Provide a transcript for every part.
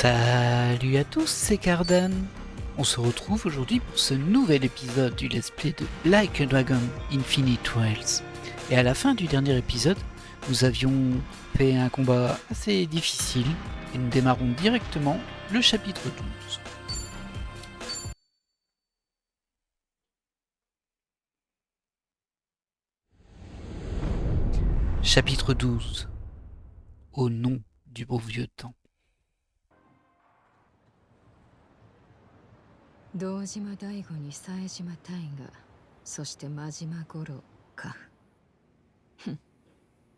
Salut à tous, c'est Cardan. On se retrouve aujourd'hui pour ce nouvel épisode du let's play de Like a Dragon Infinite Wells. Et à la fin du dernier épisode, nous avions fait un combat assez difficile et nous démarrons directement le chapitre 12. Chapitre 12. Au nom du beau vieux temps. 堂島大吾に冴島大河、そして真島五郎か。ふん、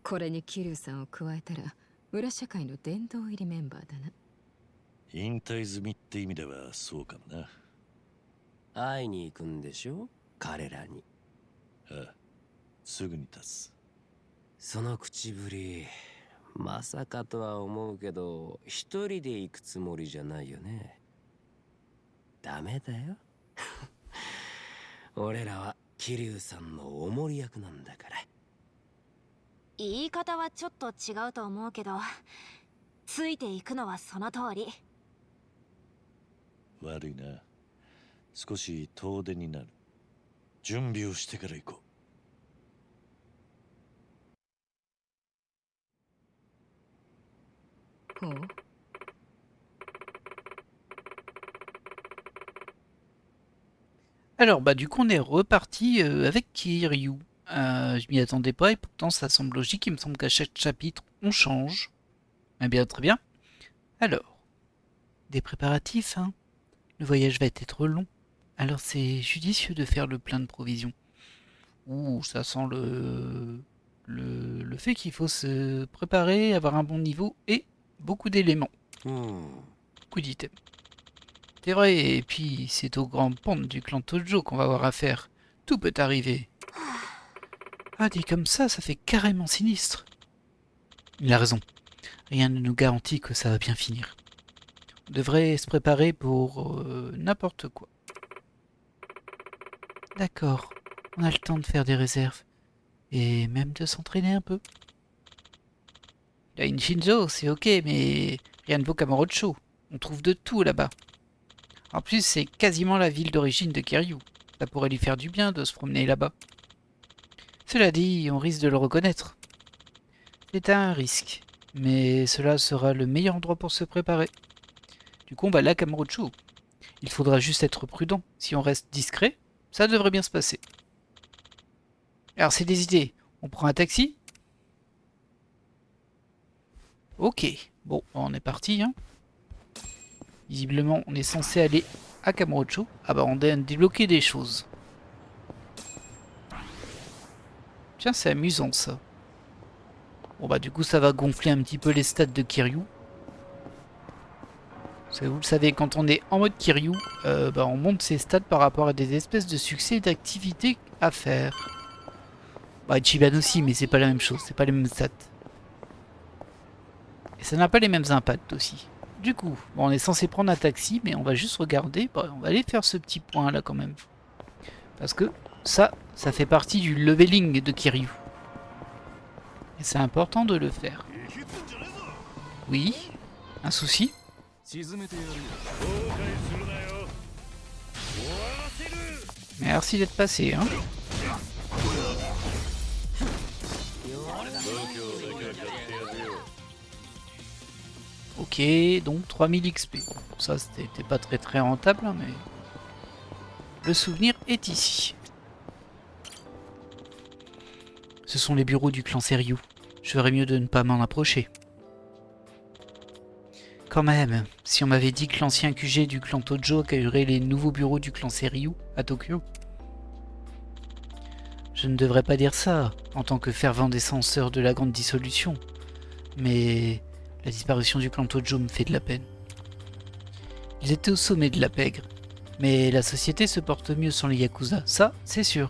これに桐生さんを加えたら裏社会の殿堂入りメンバーだな。引退済みって意味ではそうかもな。会いに行くんでしょ、彼らに。ああ、すぐに立つ。その口ぶり、まさかとは思うけど、一人で行くつもりじゃないよね。ダメだよ。俺らは桐生さんのおもり役なんだから。言い方はちょっと違うと思うけど、ついていくのはその通り。悪いな。少し遠出になる。準備をしてから行こほう。Alors du coup on est reparti avec Kiryu. Je m'y attendais pas et pourtant ça semble logique, il me semble qu'à chaque chapitre on change. Eh bien très bien. Alors, des préparatifs, hein. Le voyage va être long, alors c'est judicieux de faire le plein de provisions. Ouh, ça sent le fait qu'il faut se préparer, avoir un bon niveau et beaucoup d'éléments, beaucoup d'items. C'est vrai, et puis c'est au grand pont du clan Tojo qu'on va avoir affaire. Tout peut arriver. Ah, dit comme ça fait carrément sinistre. Il a raison. Rien ne nous garantit que ça va bien finir. On devrait se préparer pour n'importe quoi. D'accord, on a le temps de faire des réserves. Et même de s'entraîner un peu. La Shinjo, c'est ok, mais rien ne vaut Kamurocho. On trouve de tout là-bas. En plus, c'est quasiment la ville d'origine de Kiryu. Ça pourrait lui faire du bien de se promener là-bas. Cela dit, on risque de le reconnaître. C'est un risque, mais cela sera le meilleur endroit pour se préparer. Du coup, on va là Kamurocho. Il faudra juste être prudent. Si on reste discret, ça devrait bien se passer. Alors, c'est des idées. On prend un taxi ? Ok. Bon, on est parti, hein. Visiblement, on est censé aller à Kamurocho. Ah bah, on a débloqué des choses. Tiens, c'est amusant, ça. Bon bah, du coup, ça va gonfler un petit peu les stats de Kiryu. Parce que vous le savez, quand on est en mode Kiryu, bah, on monte ses stats par rapport à des espèces de succès et d'activités à faire. Bah, Ichiban aussi, mais c'est pas la même chose, c'est pas les mêmes stats. Et ça n'a pas les mêmes impacts aussi. Du coup, bon, on est censé prendre un taxi, mais on va juste regarder. Bah, on va aller faire ce petit point là quand même. Parce que ça fait partie du leveling de Kiryu. Et c'est important de le faire. Oui, un souci? Merci d'être passé, hein. Ok, donc 3000 XP. Ça, c'était pas très rentable, hein, mais... Le souvenir est ici. Ce sont les bureaux du clan Seiryu. Je ferais mieux de ne pas m'en approcher. Quand même, si on m'avait dit que l'ancien QG du clan Tojo accueillerait les nouveaux bureaux du clan Seiryu à Tokyo. Je ne devrais pas dire ça, en tant que fervent défenseur de la grande dissolution. Mais... la disparition du clan Tojo me fait de la peine. Ils étaient au sommet de la pègre, mais la société se porte mieux sans les Yakuza, ça, c'est sûr.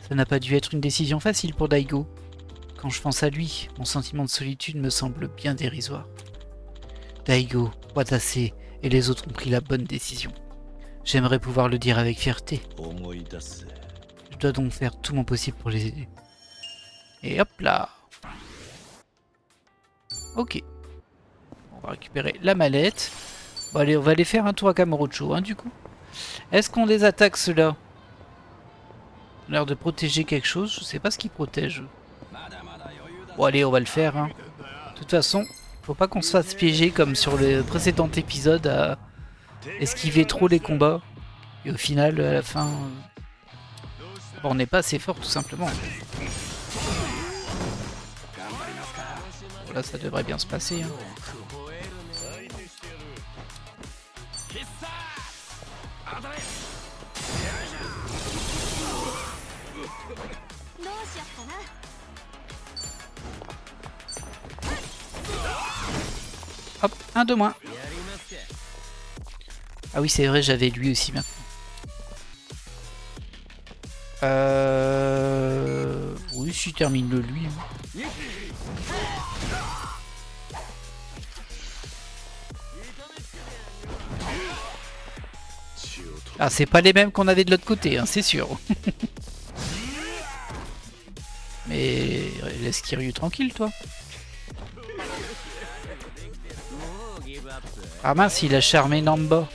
Ça n'a pas dû être une décision facile pour Daigo. Quand je pense à lui, mon sentiment de solitude me semble bien dérisoire. Daigo, Watase et les autres ont pris la bonne décision. J'aimerais pouvoir le dire avec fierté. Je dois donc faire tout mon possible pour les aider. Et hop là. Ok. On va récupérer la mallette. Bon allez, on va aller faire un tour à Kamurocho, hein, du coup. Est-ce qu'on les attaque ceux-là? On a l'air de protéger quelque chose. Je sais pas ce qu'ils protègent. Bon allez, on va le faire. Hein. De toute façon, faut pas qu'on se fasse piéger comme sur le précédent épisode à esquiver trop les combats. Et au final, à la fin, bon, on n'est pas assez fort tout simplement. Bon, là, ça devrait bien se passer. Hein. Hop, un de moins. Ah oui, c'est vrai, j'avais lui aussi maintenant. Oui, si termine le lui. Hein. Ah, c'est pas les mêmes qu'on avait de l'autre côté, hein, c'est sûr. Mais laisse Kiryu tranquille, toi. Ah mince, il a charmé Namba.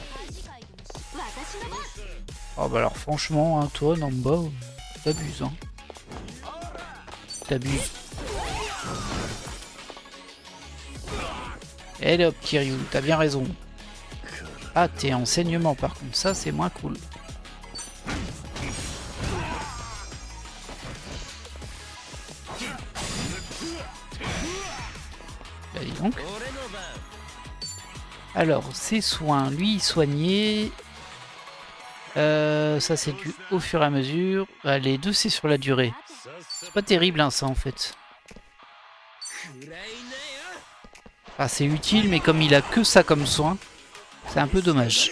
Oh bah alors franchement, hein, toi Namba, t'abuses. Hein. T'abuses. Eh hop Kiryu, t'as bien raison. Ah, t'es enseignement par contre, ça c'est moins cool. Bah dis donc. Alors, ses soins, lui soigner. Ça c'est du au fur et à mesure. Ah, les deux c'est sur la durée. C'est pas terrible hein, ça en fait. Ah, c'est utile mais comme il a que ça comme soin, c'est un peu dommage.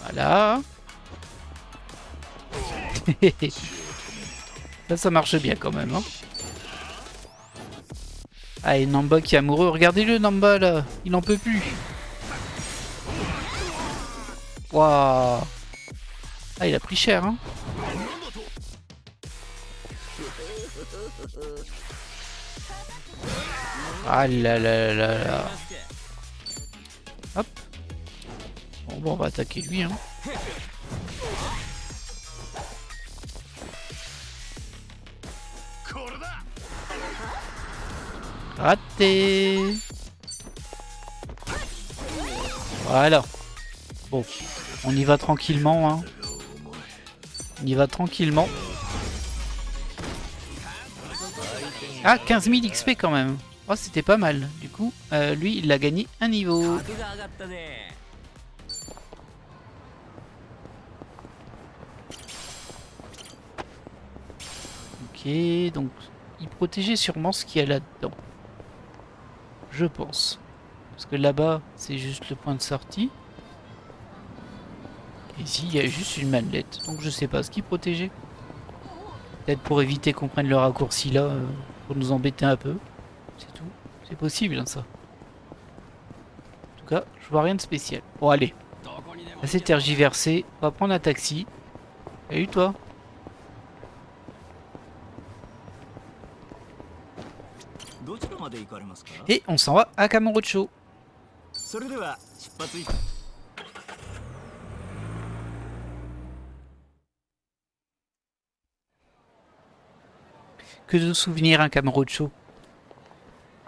Voilà. Ça marche bien quand même. Hein. Ah, et Namba qui est amoureux. Regardez-le, Namba, là. Il n'en peut plus. Waouh. Ah, il a pris cher, hein. Ah là là là là. Hop. Bon, on va attaquer lui, hein. Raté. Voilà. Bon, on y va tranquillement. Hein. On y va tranquillement. Ah, 15 000 XP quand même. Oh, c'était pas mal. Du coup, lui, il a gagné un niveau. Ok, donc il protégeait sûrement ce qu'il y a là-dedans. Je pense. Parce que là-bas, c'est juste le point de sortie. Et ici, il y a juste une manlette. Donc je sais pas ce qu'il protégeait. Peut-être pour éviter qu'on prenne le raccourci là, pour nous embêter un peu. C'est tout. C'est possible, hein, ça. En tout cas, je vois rien de spécial. Bon, allez. Assez tergiversé. On va prendre un taxi. Salut, toi. Et on s'en va à Kamurocho. Que de souvenirs, un Kamurocho.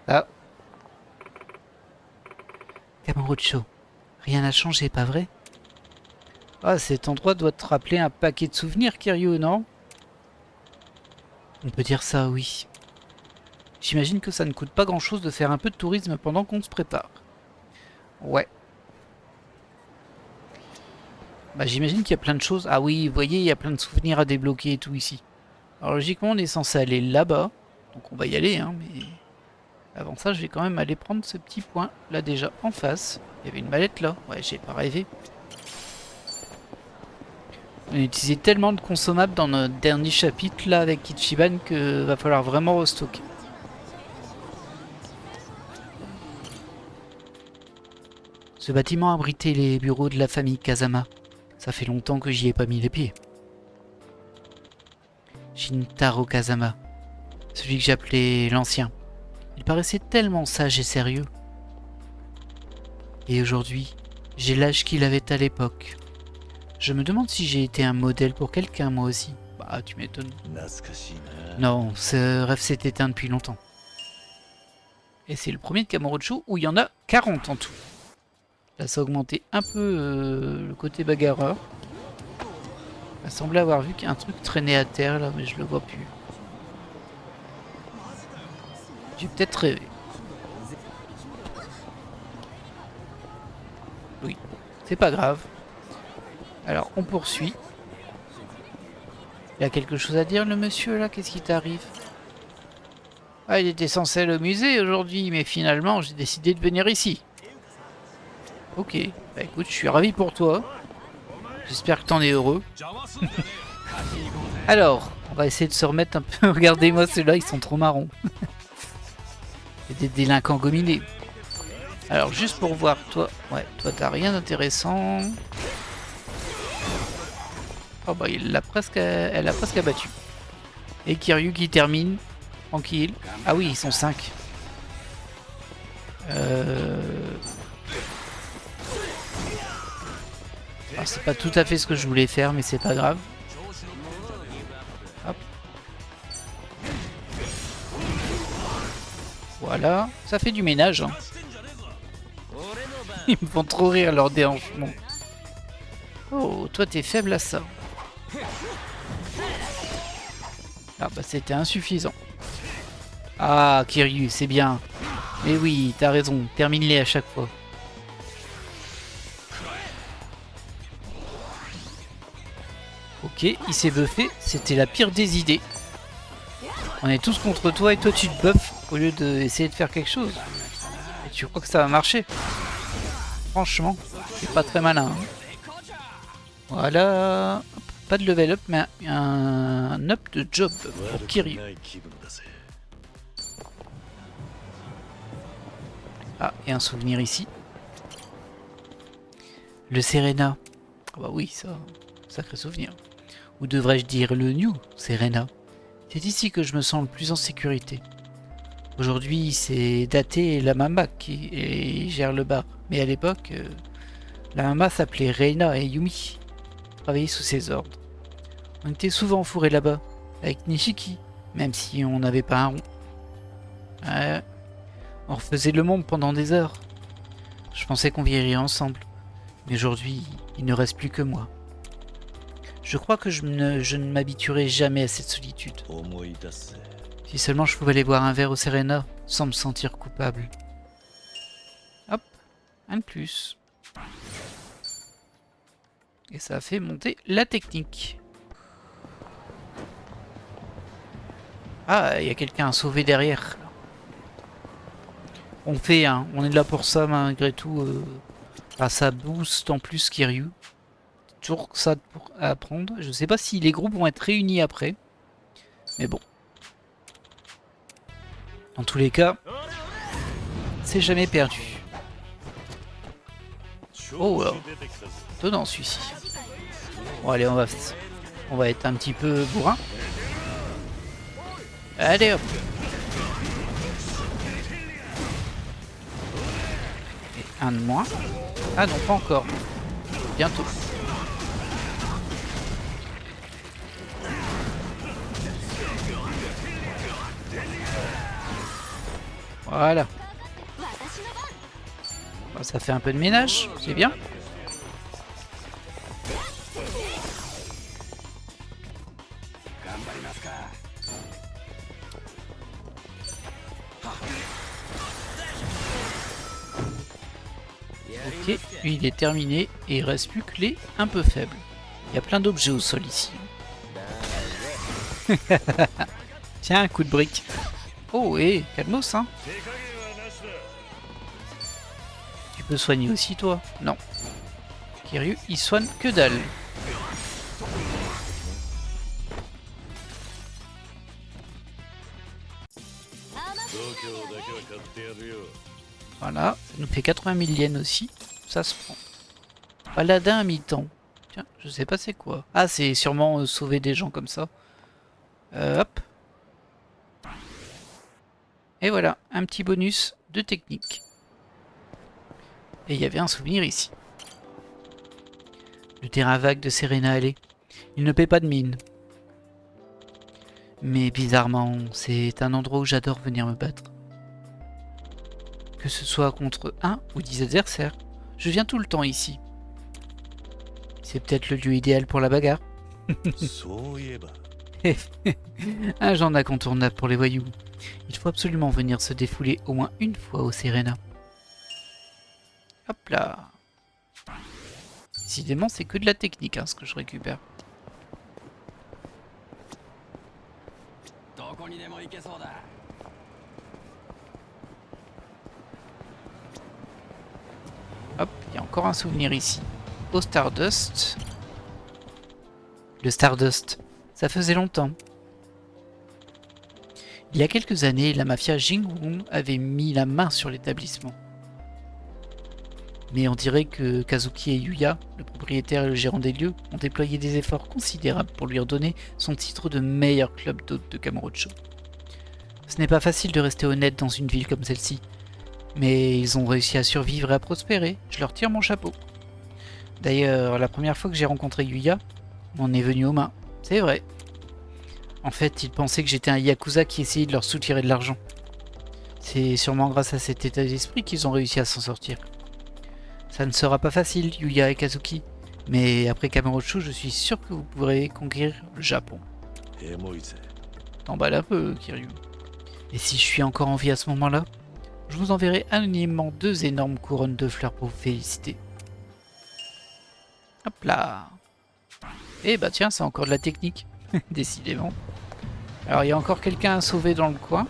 Ah. Kamurocho. Rien n'a changé, pas vrai? Ah, cet endroit doit te rappeler un paquet de souvenirs, Kiryu, non? On peut dire ça, oui. J'imagine que ça ne coûte pas grand-chose de faire un peu de tourisme pendant qu'on se prépare. Ouais. Bah, j'imagine qu'il y a plein de choses. Ah oui, vous voyez, il y a plein de souvenirs à débloquer et tout ici. Alors logiquement, on est censé aller là-bas. Donc on va y aller, hein, mais... Avant ça, je vais quand même aller prendre ce petit point là déjà en face. Il y avait une mallette là. Ouais, j'ai pas rêvé. On a utilisé tellement de consommables dans notre dernier chapitre là avec Ichiban que va falloir vraiment restocker. Ce bâtiment abritait les bureaux de la famille Kazama. Ça fait longtemps que j'y ai pas mis les pieds. Shintaro Kazama, celui que j'appelais l'ancien. Il paraissait tellement sage et sérieux. Et aujourd'hui, j'ai l'âge qu'il avait à l'époque. Je me demande si j'ai été un modèle pour quelqu'un moi aussi. Bah, tu m'étonnes. 懐かしいな。 Non, ce rêve s'est éteint depuis longtemps. Et c'est le premier de Kamurocho où il y en a 40 en tout. Là, ça a augmenté un peu le côté bagarreur. Il semblait avoir vu qu'un truc traînait à terre là, mais je le vois plus. J'ai peut-être rêvé. Oui, c'est pas grave. Alors, on poursuit. Il a quelque chose à dire, le monsieur, là? Qu'est-ce qui t'arrive? Ah, il était censé aller au musée aujourd'hui, mais finalement, j'ai décidé de venir ici. Ok, bah écoute, je suis ravi pour toi. J'espère que t'en es heureux. Alors, on va essayer de se remettre un peu. Regardez-moi ceux-là, ils sont trop marrons. C'est des délinquants gominés. Alors, juste pour voir, toi, ouais, toi t'as rien d'intéressant. Oh bah elle l'a presque abattu. Et Kiryu qui termine. Tranquille. Ah oui, ils sont 5. C'est pas tout à fait ce que je voulais faire, mais c'est pas grave. Hop. Voilà, ça fait du ménage. Hein. Ils me font trop rire leur déhanchement. Oh, toi t'es faible à ça. Ah bah c'était insuffisant. Ah Kiryu, c'est bien. Mais oui, t'as raison, termine-les à chaque fois. Ok, il s'est buffé, c'était la pire des idées. On est tous contre toi et toi tu te buffes au lieu d'essayer de faire quelque chose. Et tu crois que ça va marcher? Franchement, c'est pas très malin. Hein. Voilà. Pas de level up, mais un up de job pour Kiryu. Ah, et un souvenir ici. Le Serena. Ah bah oui, ça, sacré souvenir. Ou devrais-je dire le New Serena. C'est ici que je me sens le plus en sécurité. Aujourd'hui, c'est Date et la Mama qui gèrent le bar. Mais à l'époque, la Mama s'appelait Reina et Yumi. Travaillaient sous ses ordres. On était souvent fourrés là-bas, avec Nishiki, même si on n'avait pas un rond. On refaisait le monde pendant des heures. Je pensais qu'on vieillirait ensemble. Mais aujourd'hui, il ne reste plus que moi. Je crois que je ne m'habituerai jamais à cette solitude. Si seulement je pouvais aller boire un verre au Serena sans me sentir coupable. Hop, un de plus. Et ça a fait monter la technique. Ah, il y a quelqu'un à sauver derrière. On fait, hein, on est là pour ça malgré tout. Ça boost en plus Kiryu. Toujours ça pour apprendre. Je sais pas si les groupes vont être réunis après. Mais bon. Dans tous les cas, c'est jamais perdu. Oh là. Étonnant celui-ci. Bon allez, on va être un petit peu bourrin. Allez hop. Et un de moins. Ah non, pas encore. Bientôt. Voilà. Bon, ça fait un peu de ménage, c'est bien. Ok, lui il est terminé et il reste plus que les un peu faibles. Il y a plein d'objets au sol ici. Tiens, un coup de brique. Oh, et calmos, hein. Tu peux soigner aussi, toi? Non. Kiryu, il soigne que dalle. Voilà, ça nous fait 80 000 yens aussi. Ça se prend. Paladin à mi-temps. Tiens, je sais pas c'est quoi. Ah, c'est sûrement sauver des gens comme ça. Hop. Et voilà, un petit bonus de technique. Et il y avait un souvenir ici. Le terrain vague de Serena Alley. Il ne paie pas de mine. Mais bizarrement, c'est un endroit où j'adore venir me battre. Que ce soit contre 1 ou 10 adversaires, je viens tout le temps ici. C'est peut-être le lieu idéal pour la bagarre. そういえば Un genre incontournable pour les voyous. Il faut absolument venir se défouler au moins une fois au Serena. Hop là. Décidément, c'est que de la technique hein, ce que je récupère. Hop, il y a encore un souvenir ici. Au Stardust. Le Stardust, ça faisait longtemps. Il y a quelques années, la mafia Jingwon avait mis la main sur l'établissement. Mais on dirait que Kazuki et Yuya, le propriétaire et le gérant des lieux, ont déployé des efforts considérables pour lui redonner son titre de meilleur club d'hôte de Kamurocho. Ce n'est pas facile de rester honnête dans une ville comme celle-ci, mais ils ont réussi à survivre et à prospérer, je leur tire mon chapeau. D'ailleurs, la première fois que j'ai rencontré Yuya, on est venu aux mains, c'est vrai. En fait, ils pensaient que j'étais un Yakuza qui essayait de leur soutirer de l'argent. C'est sûrement grâce à cet état d'esprit qu'ils ont réussi à s'en sortir. Ça ne sera pas facile, Yuya et Kazuki, mais après Kamurocho, je suis sûr que vous pourrez conquérir le Japon. エモいぜ T'emballes un peu, Kiryu. Et si je suis encore en vie à ce moment-là, je vous enverrai anonymement 2 énormes couronnes de fleurs pour vous féliciter. Hop là. Eh bah tiens, c'est encore de la technique, décidément. Alors il y a encore quelqu'un à sauver dans le coin.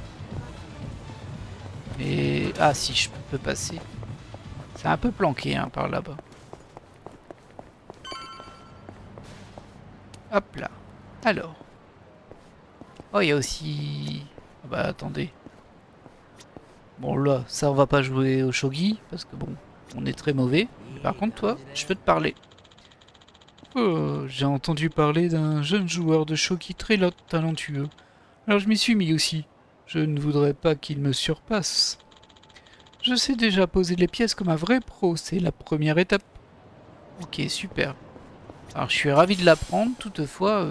Et... ah si, je peux passer. C'est un peu planqué hein, par là-bas. Hop là. Alors. Oh, il y a aussi... ah bah attendez. Bon là, ça on va pas jouer au shogi, parce que bon, on est très mauvais. Mais par contre toi, je peux te parler. Oh, j'ai entendu parler d'un jeune joueur de shogi très talentueux. Alors je m'y suis mis aussi. Je ne voudrais pas qu'il me surpasse. Je sais déjà poser les pièces comme un vrai pro, c'est la première étape. Ok, super. Alors je suis ravi de l'apprendre, toutefois,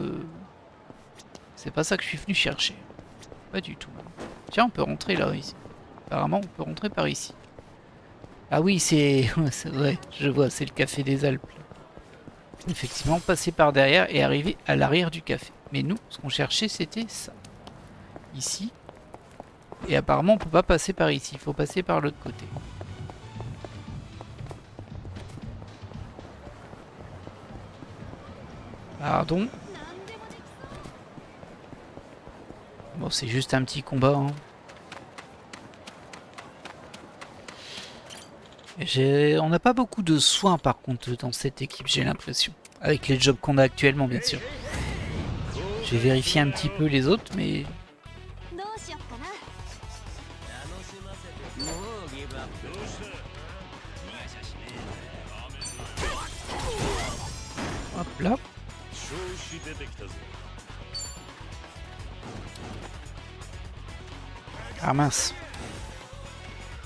c'est pas ça que je suis venu chercher. Pas du tout. Tiens, on peut rentrer là, ici. Apparemment, on peut rentrer par ici. Ah oui, c'est... ouais, je vois, c'est le café des Alpes. Effectivement, passer par derrière et arriver à l'arrière du café. Mais nous, ce qu'on cherchait, c'était ça. Ici. Et apparemment, on peut pas passer par ici. Il faut passer par l'autre côté. Pardon. Bon, c'est juste un petit combat. Hein. On n'a pas beaucoup de soins par contre dans cette équipe, j'ai l'impression. Avec les jobs qu'on a actuellement, bien sûr. J'ai vérifié un petit peu les autres, mais... どうしよっかな。 hop là. 調子出てきたぜ Ah mince.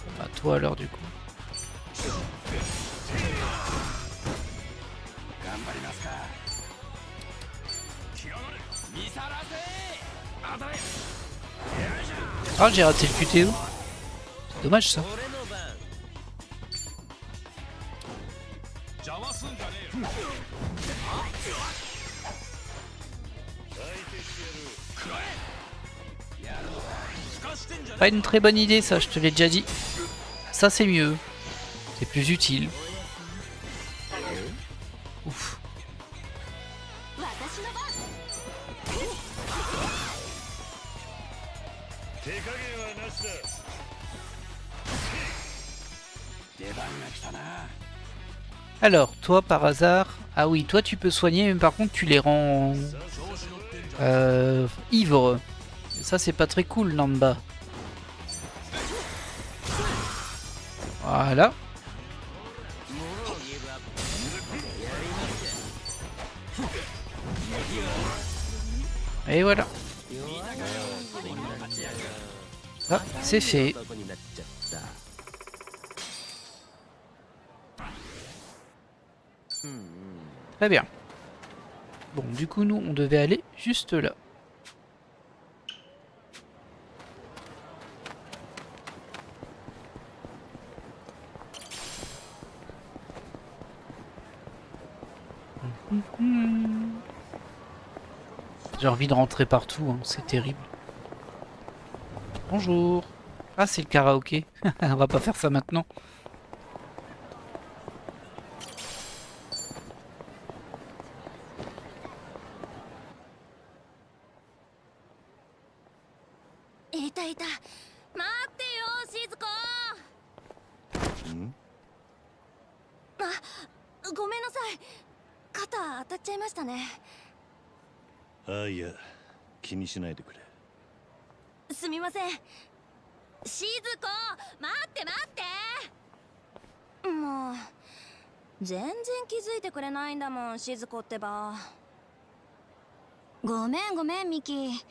Bon, bah toi alors du coup. Ah, j'ai raté le QTO. C'est dommage ça. Pas une très bonne idée ça, je te l'ai déjà dit. Ça c'est mieux. C'est plus utile. Ouf. 私の番。 手加減はなしだ Alors, toi par hasard... ah oui, toi tu peux soigner, mais par contre tu les rends... ivres. Et ça c'est pas très cool, Namba. Et voilà. Ah, c'est fait. Très bien. Bon, du coup, nous, on devait aller juste là. J'ai envie de rentrer partout, hein, c'est terrible. Bonjour. Ah, c'est le karaoké. On va pas faire ça maintenant.いたいた。待ってよ、静子。んごめんなさい。肩当たっちゃいましたね。ああ、いや、気にしないでくれ。すみません。静子、待って待って。もう全然気づいてくれないんだもん、静子ってば。ごめんごめん、ミキ。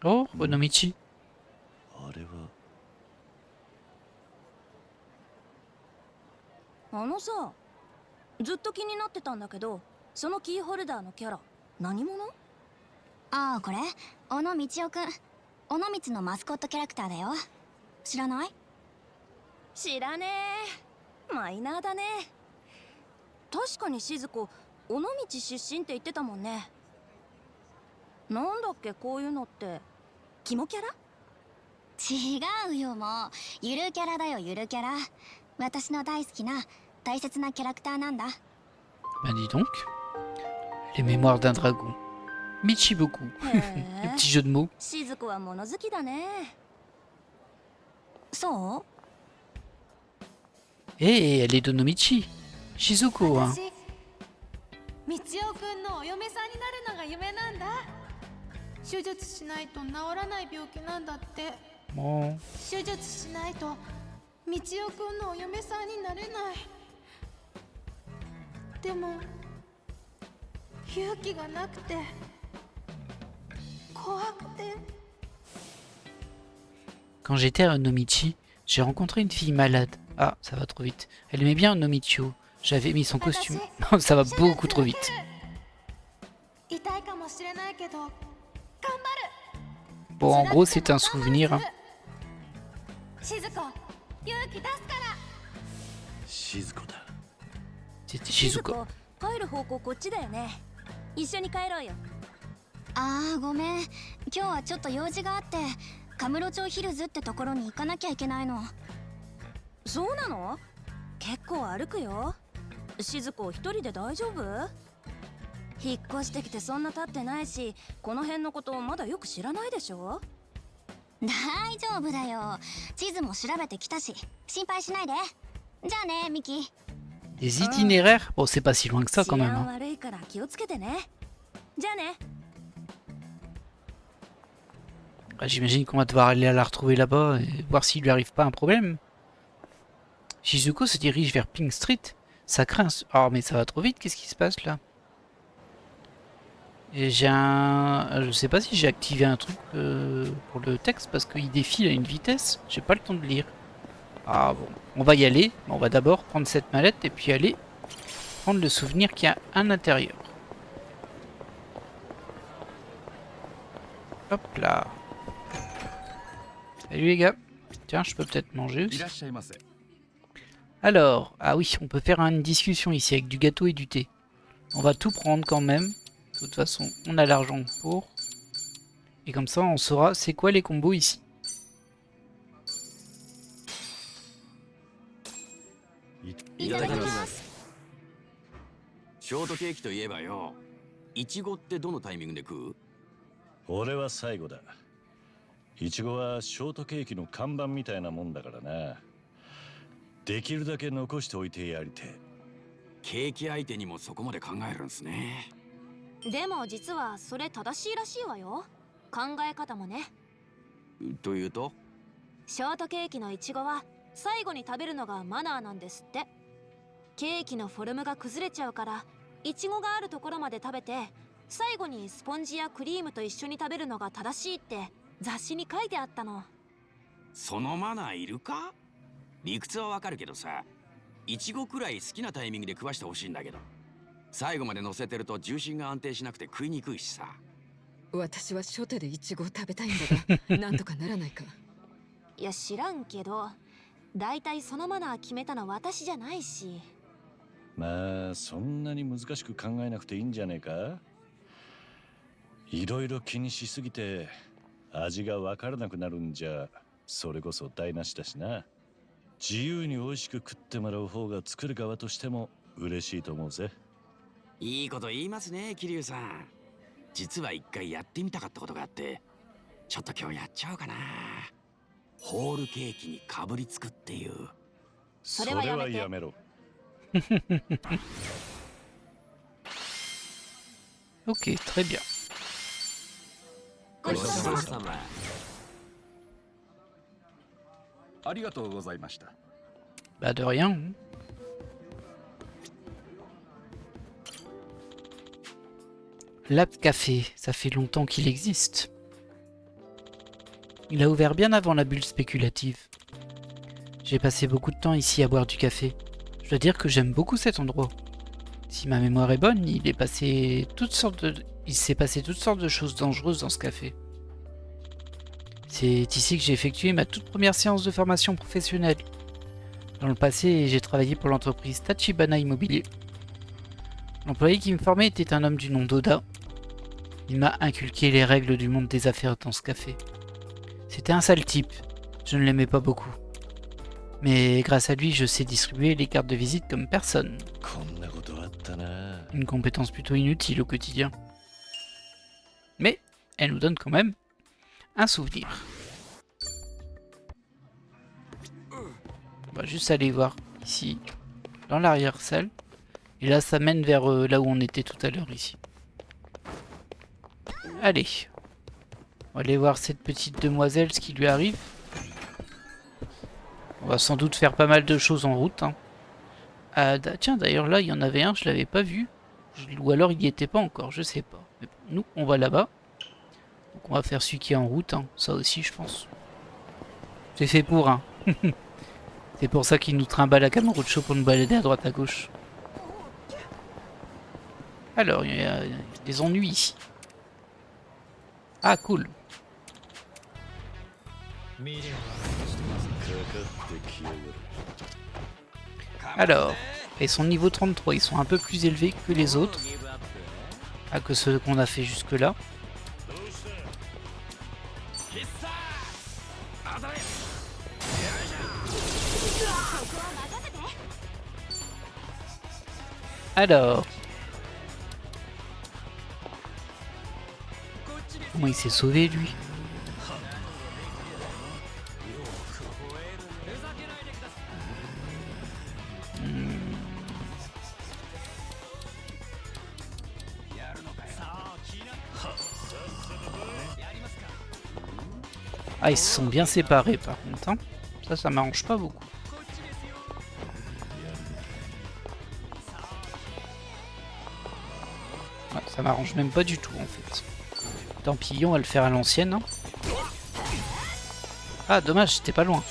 Oh, Onomichi. あれはあのさ、ずっと気になってたんだけど、そのキーホルダーのキャラ何者？ああ、これ小野道夫くん。尾道のマスコットキャラクターだよ。知らない？知らねえ。マイナーだね。確かに静子、尾道出身って言ってたもんね。なんだっけ、こういうのって。肝キャラ？違うよ、もう。ゆるキャラだよ、ゆるキャラ。私の大好きな大切なキャラクターなんだ。 Ben dis donc. Les mémoires d'un dragon. Michi beaucoup. へ Le え。 petit jeu de mots. 静子は物好きだね。そう？ Eh, elle est d'Onomichi. Shizuko, hein. みつおくんのお嫁さんになるのが夢なんだ。手術しないと治らない病気なんだって。 Bon. 手術しないとみつおくんのお嫁さんになれない。でも勇気がなくて怖くて。 Quand j'étais à Onomichi, j'ai rencontré une fille malade. Ah, ça va trop vite. Elle aimait bien Onomichio. J'avais mis son costume. Non, ça va beaucoup trop vite. 痛いかもしれないけど頑張る。 Bon, en gros, c'est un souvenir. Hein. 静子、勇気出すから。静子だ。 C'était 静 Shizuko. 子、帰る方向こっちだよね。一緒に帰ろうよ。ああ、ごめん。今日はちょっと用事があって、カムロ町ヒルズってところに行かなきゃいけないの。そうなの？結構歩くよ。静子一人で大丈夫？引っ越してきてそんな経ってないし、この辺のことまだよく知らないでしょ？大丈夫だよ。地図も調べてきたし、心配しないで。じゃあね、ミキ。 Des itinéraires? Bon, c'est pas si loin que ça 治 quand même. 安 Hein. 悪いから気をつけてね。じゃあね。 Bah, j'imagine qu'on va devoir aller la retrouver là-bas et voir s'il lui arrive pas un problème. Shizuko se dirige vers Pink Street. Ça craint. Oh, mais ça va trop vite. Qu'est-ce qui se passe là? Et j'ai un... Je sais pas si j'ai activé un truc pour le texte parce qu'il défile à une vitesse. J'ai pas le temps de lire. Ah bon, on va y aller. On va d'abord prendre cette mallette et puis aller prendre le souvenir qu'il y a à l'intérieur. Hop là. Salut les gars. Tiens, je peux peut-être manger aussi. Alors, ah oui, on peut faire une discussion ici avec du gâteau et du thé. On va tout prendre quand même. De toute façon, on a l'argent pour. Et comme ça, on saura c'est quoi les combos ici. いただきます。ショートケーキといえばよ、イチゴってどのタイミングで食う？俺は最後だ。イチゴはショートケーキの看板みたいなもんだからな。できるだけ残しておいてやりて。ケーキ相手にもそこまで考えるんすね。でも実はそれ正しいらしいわよ。考え方もね。というと？ショートケーキのイチゴは最後に食べるのがマナーなんですって。ケーキのフォルムが崩れちゃうからイチゴがあるところまで食べて、最後にスポンジやクリームと一緒に食べるのが正しいって雑誌に書いてあったの。そのマナーいるか？理屈はわかるけどさ、イチゴくらい好きなタイミングで食わしてほしいんだけど、最後まで乗せてると重心が安定しなくて食いにくいしさ。私は初手でイチゴを食べたいんだが、なんとかならないか。いや知らんけど、だいたいそのマナー決めたの私じゃないし。まあそんなに難しく考えなくていいんじゃねえか。いろいろ気にしすぎて味がわからなくなるんじゃそれこそ台無しだしな。自由に美味しく食ってもらう方が作る側としても嬉しいと思うぜ。いいこと言いますね、桐生さん。実は一回やってみたかったことがあって、ちょっと今日やっちゃおうかな。ホールケーキにかぶりつくっていう。それはやめて。やめろ。Ok, très bien. ごちそうさま。さま。ありがとうございました。Bah de rien. Hein. Lab Café, ça fait longtemps qu'il existe. Il a ouvert bien avant la bulle spéculative. J'ai passé beaucoup de temps ici à boire du café. Je dois dire que j'aime beaucoup cet endroit. Si ma mémoire est bonne, il s'est passé toutes sortes de choses dangereuses dans ce café. C'est ici que j'ai effectué ma toute première séance de formation professionnelle. Dans le passé, j'ai travaillé pour l'entreprise Tachibana Immobilier. L'employé qui me formait était un homme du nom d'Oda. Il m'a inculqué les règles du monde des affaires dans ce café. C'était un sale type, je ne l'aimais pas beaucoup. Mais grâce à lui, je sais distribuer les cartes de visite comme personne. Une compétence plutôt inutile au quotidien. Mais elle nous donne quand même un souvenir. On va juste aller voir ici, dans l'arrière-salle. Et là, ça mène vers là où on était tout à l'heure ici. Allez. On va aller voir cette petite demoiselle, ce qui lui arrive. On va sans doute faire pas mal de choses en route. Hein. Tiens, d'ailleurs là, il y en avait un, je l'avais pas vu. Ou alors il n'y était pas encore, je sais pas. Mais bon, nous, on va là-bas. Donc on va faire celui qui est en route. Hein. Ça aussi, je pense. C'est fait pour, hein. C'est pour ça qu'il nous trimballe à Kamurocho pour nous balader à droite à gauche. Alors, il y a des ennuis ici. Ah, cool. Alors, ils sont niveau 33, ils sont un peu plus élevés que les autres. Ah, que ceux qu'on a fait jusque là. Alors. Comment il s'est sauvé lui? Ah, ils se sont bien séparés par contre. Hein. Ça m'arrange pas beaucoup. Ouais, ça m'arrange même pas du tout en fait. Tant pis, on va le faire à l'ancienne. Hein. Ah, dommage, c'était pas loin.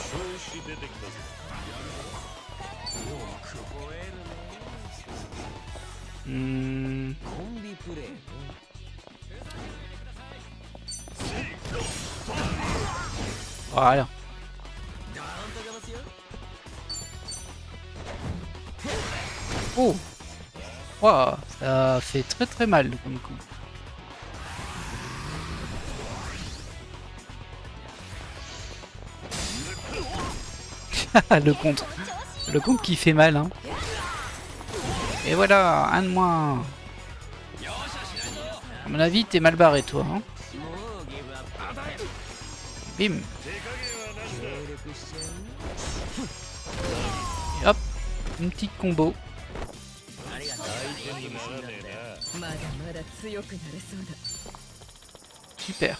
Voilà. Oh, wow, ça fait très très mal comme coup. Le compte. Le compte qui fait mal, hein. Et voilà, un de moins. À mon avis, t'es mal barré, toi. Hein. Bim. Et hop, une petite combo. Super.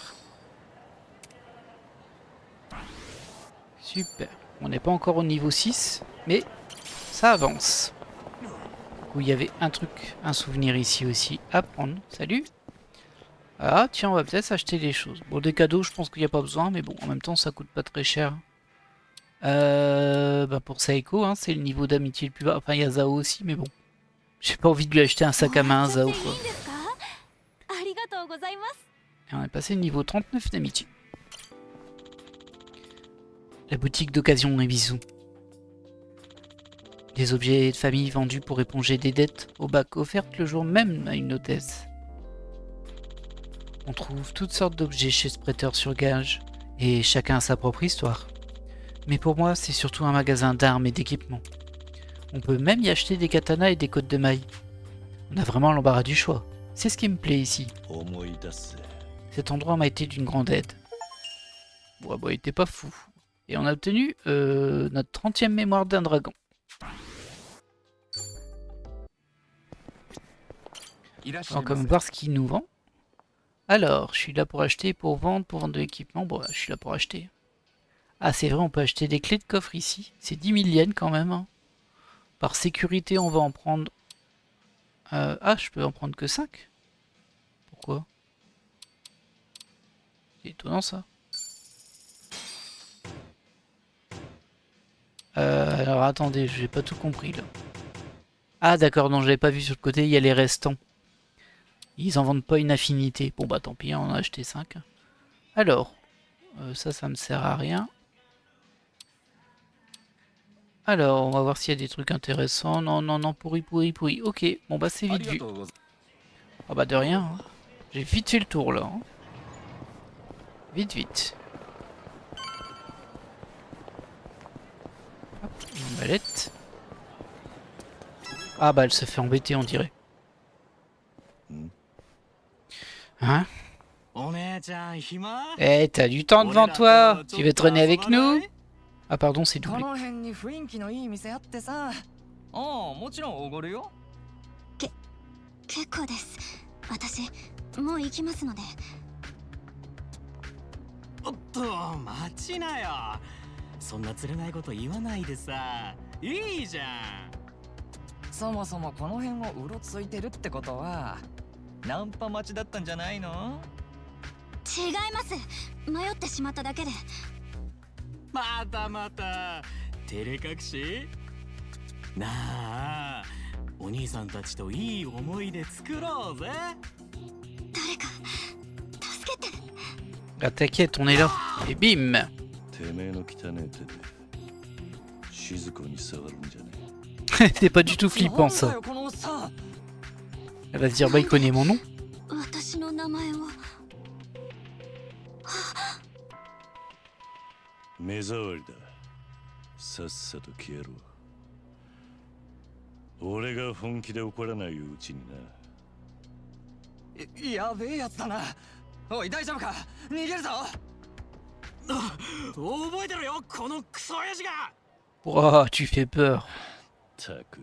Super. On n'est pas encore au niveau 6, mais ça avance. coup, il y avait un truc, un souvenir ici aussi à prendre. Salut. Ah, tiens, on va peut-être s'acheter des choses. Bon, des cadeaux, je pense qu'il n'y a pas besoin, mais bon, en même temps, ça coûte pas très cher. Bah pour Saeko, hein, c'est le niveau d'amitié le plus bas. Enfin, il y a Zao aussi, mais bon. J'ai pas envie de lui acheter un sac à main à Zao, quoi. ありがとうございます。 Et on est passé au niveau 39 d'amitié. La boutique d'occasion et bisous. Des objets de famille vendus pour éponger des dettes au bac offertes le jour même à une hôtesse. On trouve toutes sortes d'objets chez ce prêteur sur gage, et chacun a sa propre histoire. Mais pour moi, c'est surtout un magasin d'armes et d'équipements. On peut même y acheter des katanas et des côtes de mailles. On a vraiment l'embarras du choix. C'est ce qui me plaît ici. Cet endroit m'a été d'une grande aide. Bon, bah, il était pas fou. Et on a obtenu notre 30e mémoire d'un dragon. On va quand même voir ce qu'il nous vend. Alors, je suis là pour acheter, pour vendre de l'équipement. Bon, je suis là pour acheter. Ah, c'est vrai, on peut acheter des clés de coffre ici. C'est 10 000 yens quand même. Hein. Par sécurité, on va en prendre... Ah, je peux en prendre que 5. Pourquoi? C'est étonnant ça. Alors attendez, j'ai pas tout compris là. Ah d'accord, non, j'avais pas vu sur le côté, il y a les restants. Ils en vendent pas une infinité. Bon bah tant pis, on a acheté 5. Alors, ça me sert à rien. Alors, on va voir s'il y a des trucs intéressants. Non, non, non, pourri. Ok, bon bah c'est vite vu. Ah bah de rien. Hein. J'ai vite fait le tour là. Hein. Vite. Hop, une mallette. Ah bah elle se fait embêter on dirait. Hein? Eh, t'as du temps devant toi. Tu veux traîner avec nous? Ah pardon, c'est doublé. 結構です。私もう行きますので。おっと待ちなよ。そんな釣れないこと言わないでさ。いいじゃん。そもそもこの辺をうろついてるってことはナンパ待ちだったんじゃないの？違います。迷ってしまっただけで。また照れ隠し？なあ。お兄さんたちといい思い出作ろうぜ。誰か助けて。 Ah t'inquiète, on est là. Et bim. C'est pas du tout flippant ça. Elle va se dire bah il connaît mon nom. 私の名前を。目障りだ。さっさと消えろ。俺が本気で怒らないうちにな。やべえやつだな。おい大丈夫か？逃げるぞ。覚えてろよこのクソ親父が。Ouah, tu fais peur. たく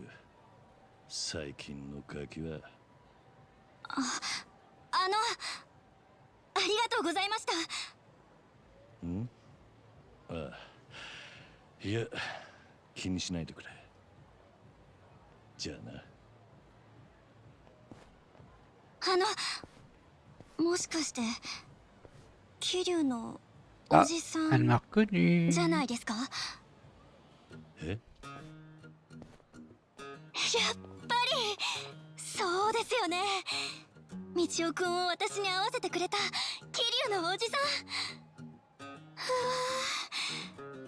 最近のガキは。ありがとうございました。ん？ああ、いや気にしないでくれ。じゃあな。もしかして桐生のおじさん Elle m'a reconnu. じゃないですか？え？やっぱりそうですよね。道夫くんを私に会わせてくれた桐生のおじさん。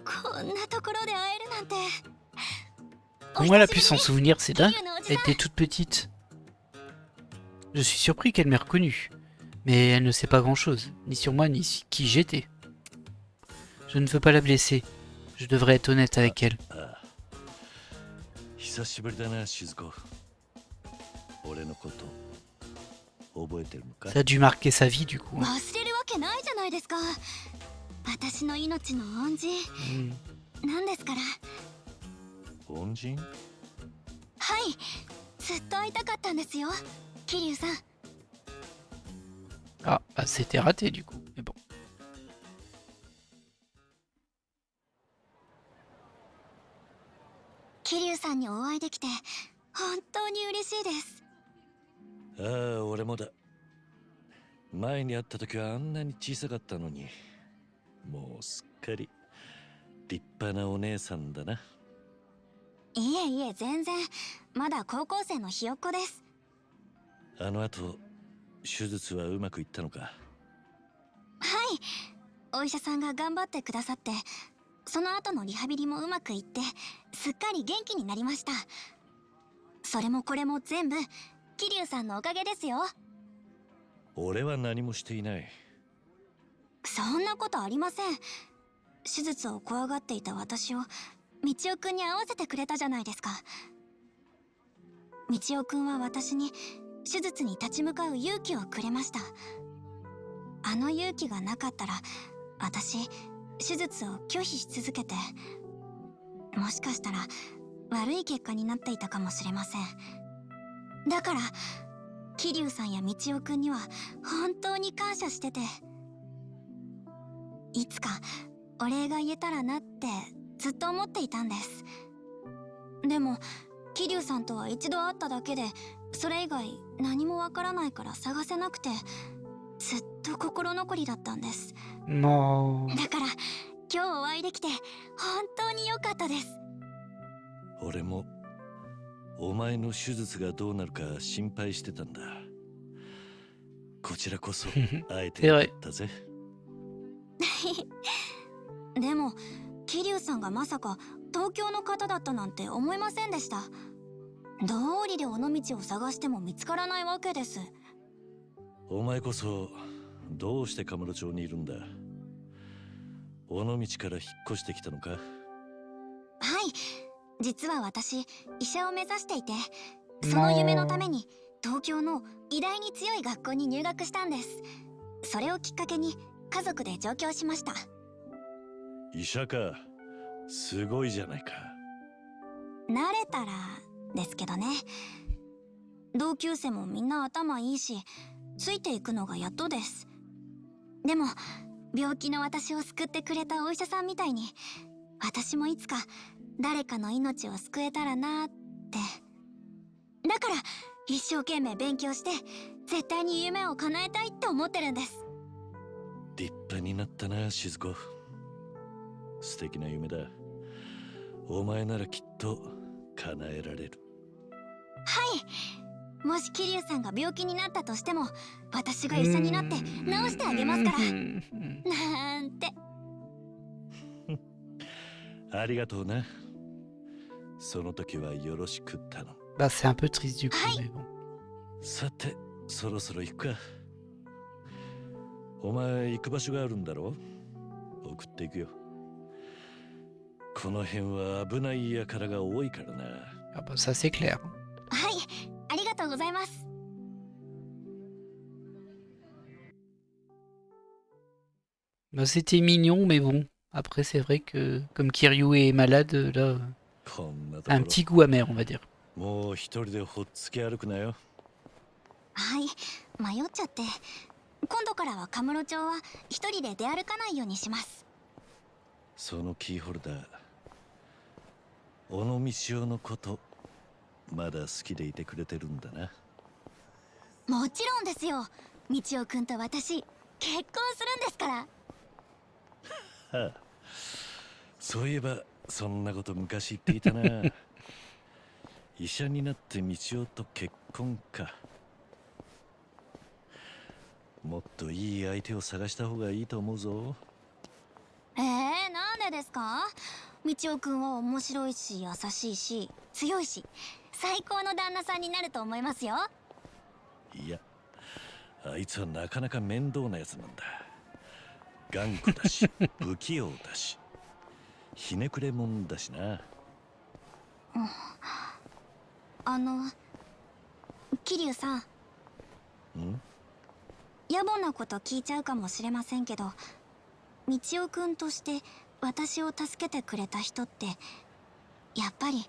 こんなところで会えるなんて。 Comment elle a pu s'en souvenir, c'est dingue. Elle était toute petite. Je suis surpris qu'elle m'ait reconnu. Mais elle ne sait pas grand-chose, ni sur moi, ni sur qui j'étais. Je ne veux pas la blesser. Je devrais être honnête avec elle. Ça a dû marquer sa vie, du coup. 忘れるわけないじゃないですか。私の命の恩人なんですから。 恩人？はい、ずっと会いたかったんですよ、桐生さん。 Ah, bah c'était raté du coup, mais bon. 桐生さんにお会いできて本当に嬉しいです。ああ、俺もだ。前に会った時はあんなに小さかったのに、もうすっかり立派なお姉さんだな。いえいえ、全然まだ高校生のひよっこです。あの後手術はうまくいったのか？はい、お医者さんが頑張ってくださって、その後のリハビリもうまくいって、すっかり元気になりました。それもこれも全部桐生さんのおかげですよ。俺は何もしていない。そんなことありません。手術を怖がっていた私を道夫くんに会わせてくれたじゃないですか。道夫くんは私に手術に立ち向かう勇気をくれました。あの勇気がなかったら、私手術を拒否し続けて、もしかしたら悪い結果になっていたかもしれません。だから桐生さんや道夫くんには本当に感謝してて、いつかお礼が言えたらなってずっと思っていたんです。でも桐生さんとは一度会っただけで、それ以外何もわからないから探せなくて、ずっと心残りだったんです。Non. だから今日お会いできて本当に良かったです。俺もお前の手術がどうなるか心配してたんだ。こちらこそ会えてよかったぜ。でも桐生さんがまさか東京の方だったなんて思いませんでした。どうりで尾道を探しても見つからないわけです。お前こそどうしてカムロ町にいるんだ？尾道から引っ越してきたのか？はい、実は私医者を目指していて、その夢のために東京の医大に強い学校に入学したんです。それをきっかけに家族で上京しました。医者か、すごいじゃないか。慣れたらですけどね。同級生もみんな頭いいし、ついていくのがやっとです。でも病気の私を救ってくれたお医者さんみたいに、私もいつか誰かの命を救えたらなって。だから一生懸命勉強して絶対に夢を叶えたいって思ってるんです。立派になったな、静子。素敵な夢だ。お前ならきっと叶えられる。はい、もし桐生さんが病気になったとしても、私が医者になって治してあげますから。なんて。ありがとうな。その時はよろしく頼む。Bah, c'est un peu triste du coup, mais bon. さて、そろそろ行くか。お前行く場所があるんだろう？送っていくよ。この辺は危ない輩が多いからな。Ah bah ça c'est clair. はい、ありがとうございます。Bah, c'était mignon, mais bon. Après, c'est vrai que comme Kiryu est malade, là, こんなとこ un ろ petit goût amer, on va dire. もう一人でほっつき歩くなよ。はい、迷っちゃって。今度からはカムロ町は一人で出歩かないようにします。そのキーホルダー、尾道夫のことまだ好きでいてくれてるんだな。もちろんですよ。道夫くんと私結婚するんですから。はあ、そういえばそんなこと昔言っていたな。医者になって道夫と結婚か。もっといい相手を探した方がいいと思うぞ。なんでですか？道夫くんは面白いし優しいし強いし、最高の旦那さんになると思いますよ。いや、あいつはなかなか面倒なやつなんだ。頑固だし不器用だしひねくれもんだしな。桐生さん、ん？野暮なこと聞いちゃうかもしれませんけど、道夫くんとして私を助けてくれた人ってやっぱり。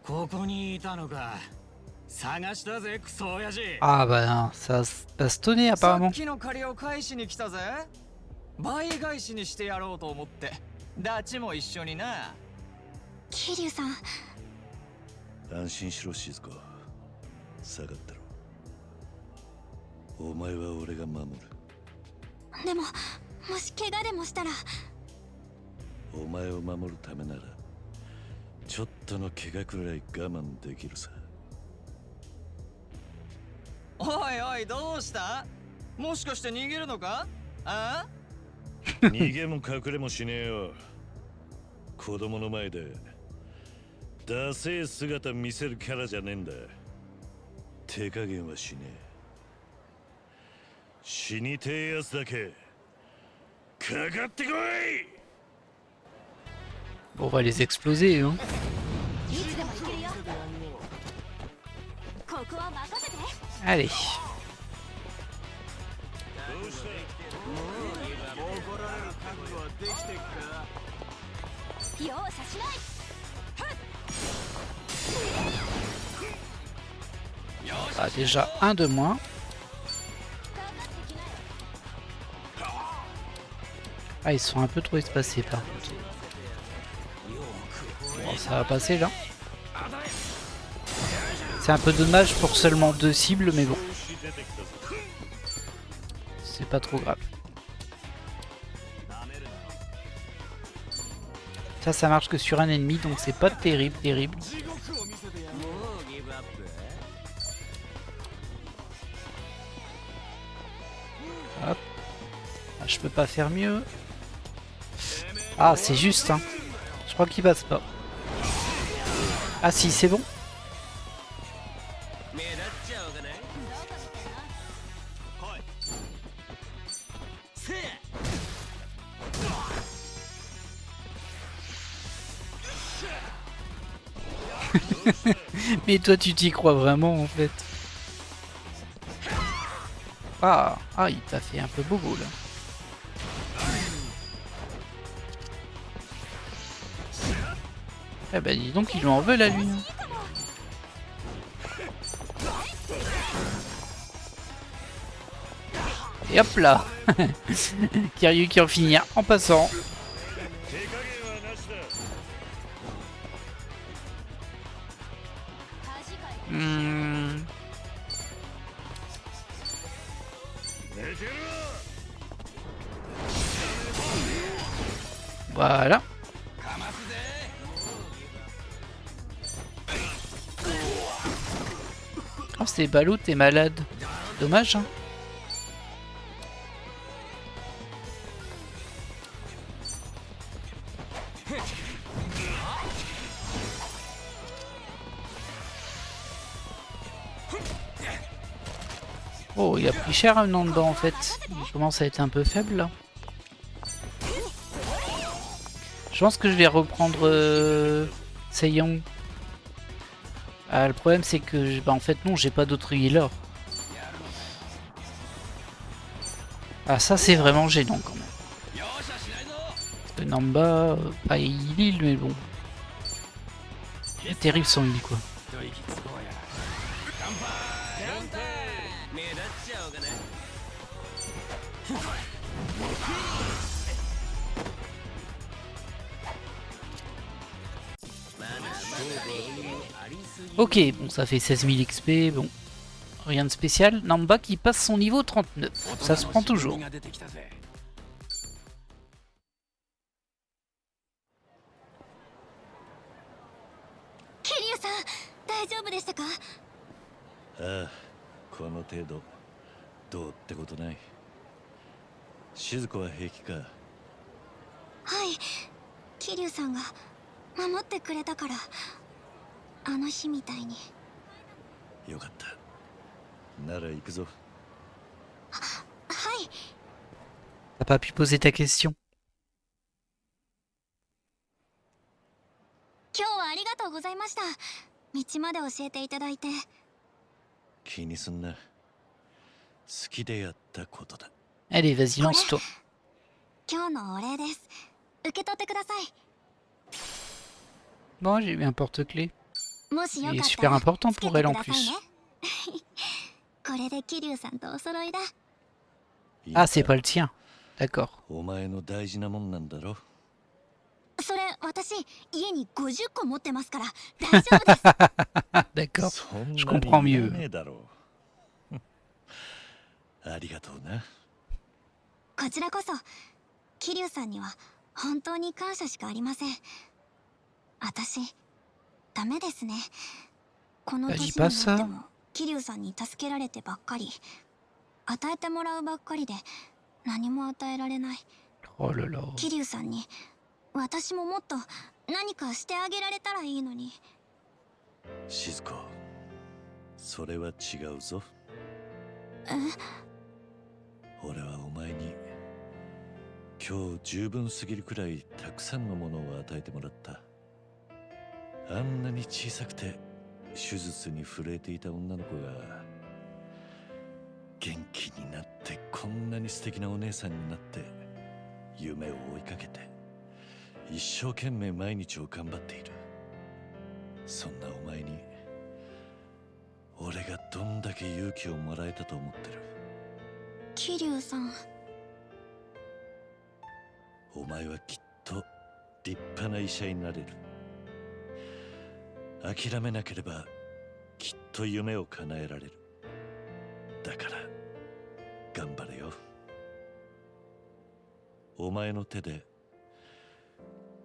ここにいたのか。探したぜ、クソ親父。 Ah bah non, ça se bastonner さ apparemment. っきの借りを返しに来たぜ。倍返しにしてやろうと思って。ダチも一緒にな。桐生さん、安心しろ静子。下がってろ。お前は俺が守る。でももし怪我でもしたら。お前を守るためならちょっとの怪我くらい我慢できるさ。おいおい、どうした？もしかして逃げるのか？ああ？逃げも隠れもしねえよ。子供の前でダセえ姿見せるキャラじゃねえんだ。手加減はしねえ。死にてえやつだけかかってこい。 Bon, on va les exploser, hein. いつでも行けるよ。ここは任せて。 Allez. 容赦しない。 Ah, déjà un de moins. Ah, ils sont un peu trop espacés par contre. Bon, ça va passer là. C'est un peu dommage pour seulement 2 cibles, mais bon. C'est pas trop grave. Ça marche que sur un ennemi, donc c'est pas terrible. Hop. Ah, je peux pas faire mieux. Ah, c'est juste, hein. Je crois qu'il passe pas. Ah si, c'est bon. Mais toi, tu t'y crois vraiment, en fait. Ah, il t'a fait un peu bobo, là. Eh ben dis donc, ils lui en veulent à lui. Et hop là. Kiryu qui en finit en passant. Voilà. Oh, c'est ballot, t'es malade. Dommage, hein. Oh, il a pris cher un Nanda en fait. Il commence à être un peu faible là. Je pense que je vais reprendre Seiyong. Ah, le problème c'est que en fait non, j'ai pas d'autre healer. Ah, ça c'est vraiment gênant quand même. Le Namba, pas il heal mais bon. Il est terrible son heal quoi. Ok, bon ça fait 16 000 XP, bon. Rien de spécial. Namba qui passe son niveau 39. Ça se prend toujours. Kiryu-san, 大丈夫でしたか？ああ、この程度どうってことない。静子は平気か？はい、桐生さんが守ってくれたから、あの日みたいに。よかった。なら行くぞ。はい。T'as pas pu poser ta question. 今日はありがとうございました。道まで教えていただいて。気にすんな。好きでやったことだ。Allez, vas-y, lance-toi. 今日のお礼です。受け取ってください。Bon, j'ai eu un porte-clés. もしよか Il っ est たら super important つけ pour て elle く en ださいね。 plus. これで桐生さんとお揃いだ。Ah, c'est pas le tien. D'accord. お前の大事なもんなんだろ。それ私私家に50個持ってますから大丈夫です。D'accord, そんなに je comprends いら mieux. ねえだろう。ありがとうな。こちらこそ桐生さんには本当に感謝しかありません。私ダメですね。この Bah, 年 dis に pas なって ça. も桐生さんに助けられてばっかり、与えてもらうばっかりで何も与えられない。 Oh là là. 桐生さんに私ももっと何かしてあげられたらいいのに。静子、それは違うぞ。え、俺はお前に今日十分すぎるくらいたくさんのものを与えてもらった。あんなに小さくて手術に震えていた女の子が元気になってこんなに素敵なお姉さんになって夢を追いかけて一生懸命毎日を頑張っている。そんなお前に俺がどんだけ勇気をもらえたと思ってる。桐生さん、お前はきっと立派な医者になれる。諦めなければきっと夢を叶えられる。だから頑張れよ。お前の手で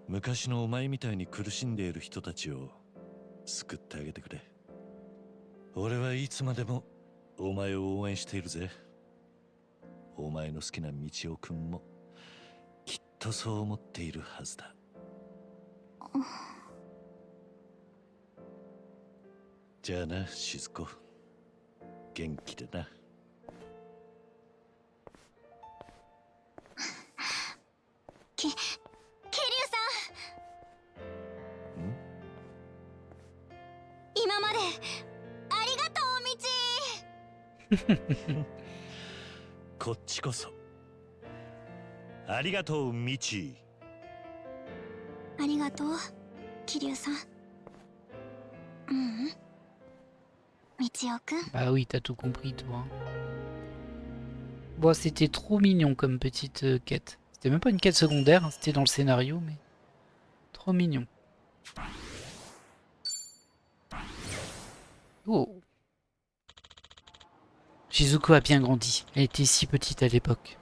昔のお前みたいに苦しんでいる人たちを救ってあげてくれ。俺はいつまでもお前を応援しているぜ。お前の好きな道夫くんもきっとそう思っているはずだ。じゃあな、静子。元気でな。桐生さん。今までありがとう、ミチ。こっちこそありがとう、ミチ。ありがとう、桐生さん。ううん、ミチオくん。 Bah oui, t'as tout compris, toi. Bon, c'était trop mignon comme petite quête. C'était même pas une quête secondaire, hein, c'était dans le scénario, mais trop mignon. Oh. Shizuko a bien grandi. Elle était si petite à l'époque.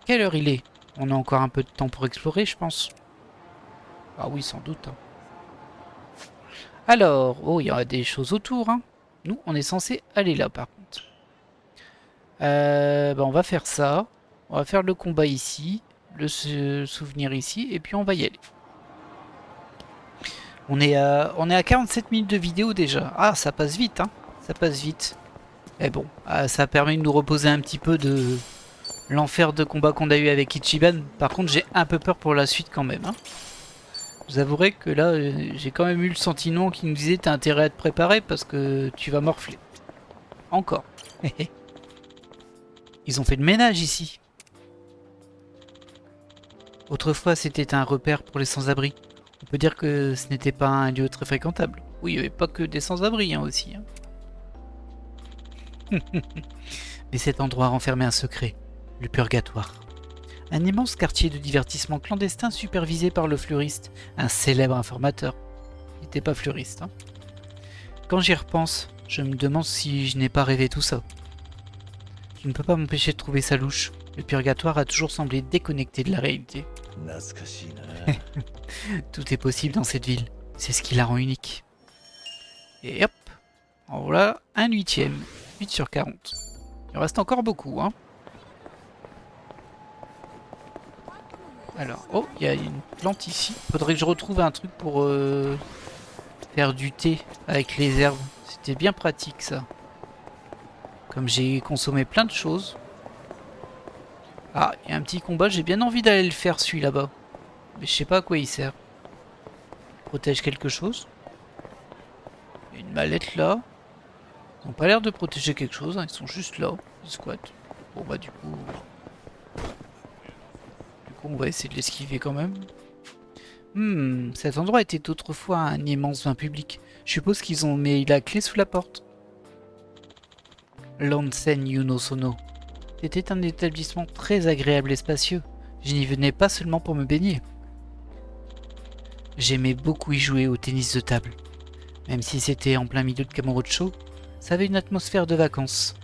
Quelle heure il est? On a encore un peu de temps pour explorer, je pense. Ah oui, sans doute. Hein. Alors, oh, il y a des choses autour. Hein. Nous, on est censé aller là, par contre. Bah, on va faire ça. On va faire le combat ici. Le souvenir ici. Et puis, on va y aller. On est à 47 minutes de vidéo déjà. Ah, ça passe vite. Hein. Ça passe vite. Mais bon, ça permet de nous reposer un petit peu de l'enfer de combat qu'on a eu avec Ichiban. Par contre, j'ai un peu peur pour la suite quand même. Hein. Vous avouerez que là, j'ai quand même eu le sentiment qui nous disait t'as intérêt à te préparer parce que tu vas morfler. Encore. Ils ont fait le ménage ici. Autrefois, c'était un repère pour les sans-abri. On peut dire que ce n'était pas un lieu très fréquentable. Oui, il n'y avait pas que des sans-abri hein, aussi. Hein. Mais cet endroit renfermait un secret, le purgatoire. Un immense quartier de divertissement clandestin supervisé par le fleuriste, un célèbre informateur. Il n'était pas fleuriste. Hein. Quand j'y repense, je me demande si je n'ai pas rêvé tout ça. Je ne peux pas m'empêcher de trouver ça louche. Le purgatoire a toujours semblé déconnecté de la réalité. Tout est possible dans cette ville. C'est ce qui la rend unique. Et hop, en voilà un 8e. 8 sur 40. Il en reste encore beaucoup, hein. Alors, oh, il y a une plante ici. Faudrait que je retrouve un truc pour faire du thé avec les herbes. C'était bien pratique, ça. Comme j'ai consommé plein de choses. Ah, il y a un petit combat. J'ai bien envie d'aller le faire, celui là-bas. Mais je sais pas à quoi il sert. Protège quelque chose. Il y a une mallette là. Ils n'ont pas l'air de protéger quelque chose. Hein. Ils sont juste là. Ils squattent. Bon, bah, du coup... on va essayer de l'esquiver quand même. Cet endroit était autrefois un immense bain public. Je suppose qu'ils ont mis la clé sous la porte. L'Onsen Yunosono. C'était un établissement très agréable et spacieux. Je n'y venais pas seulement pour me baigner. J'aimais beaucoup y jouer au tennis de table. Même si c'était en plein milieu de Kamurocho, ça avait une atmosphère de vacances.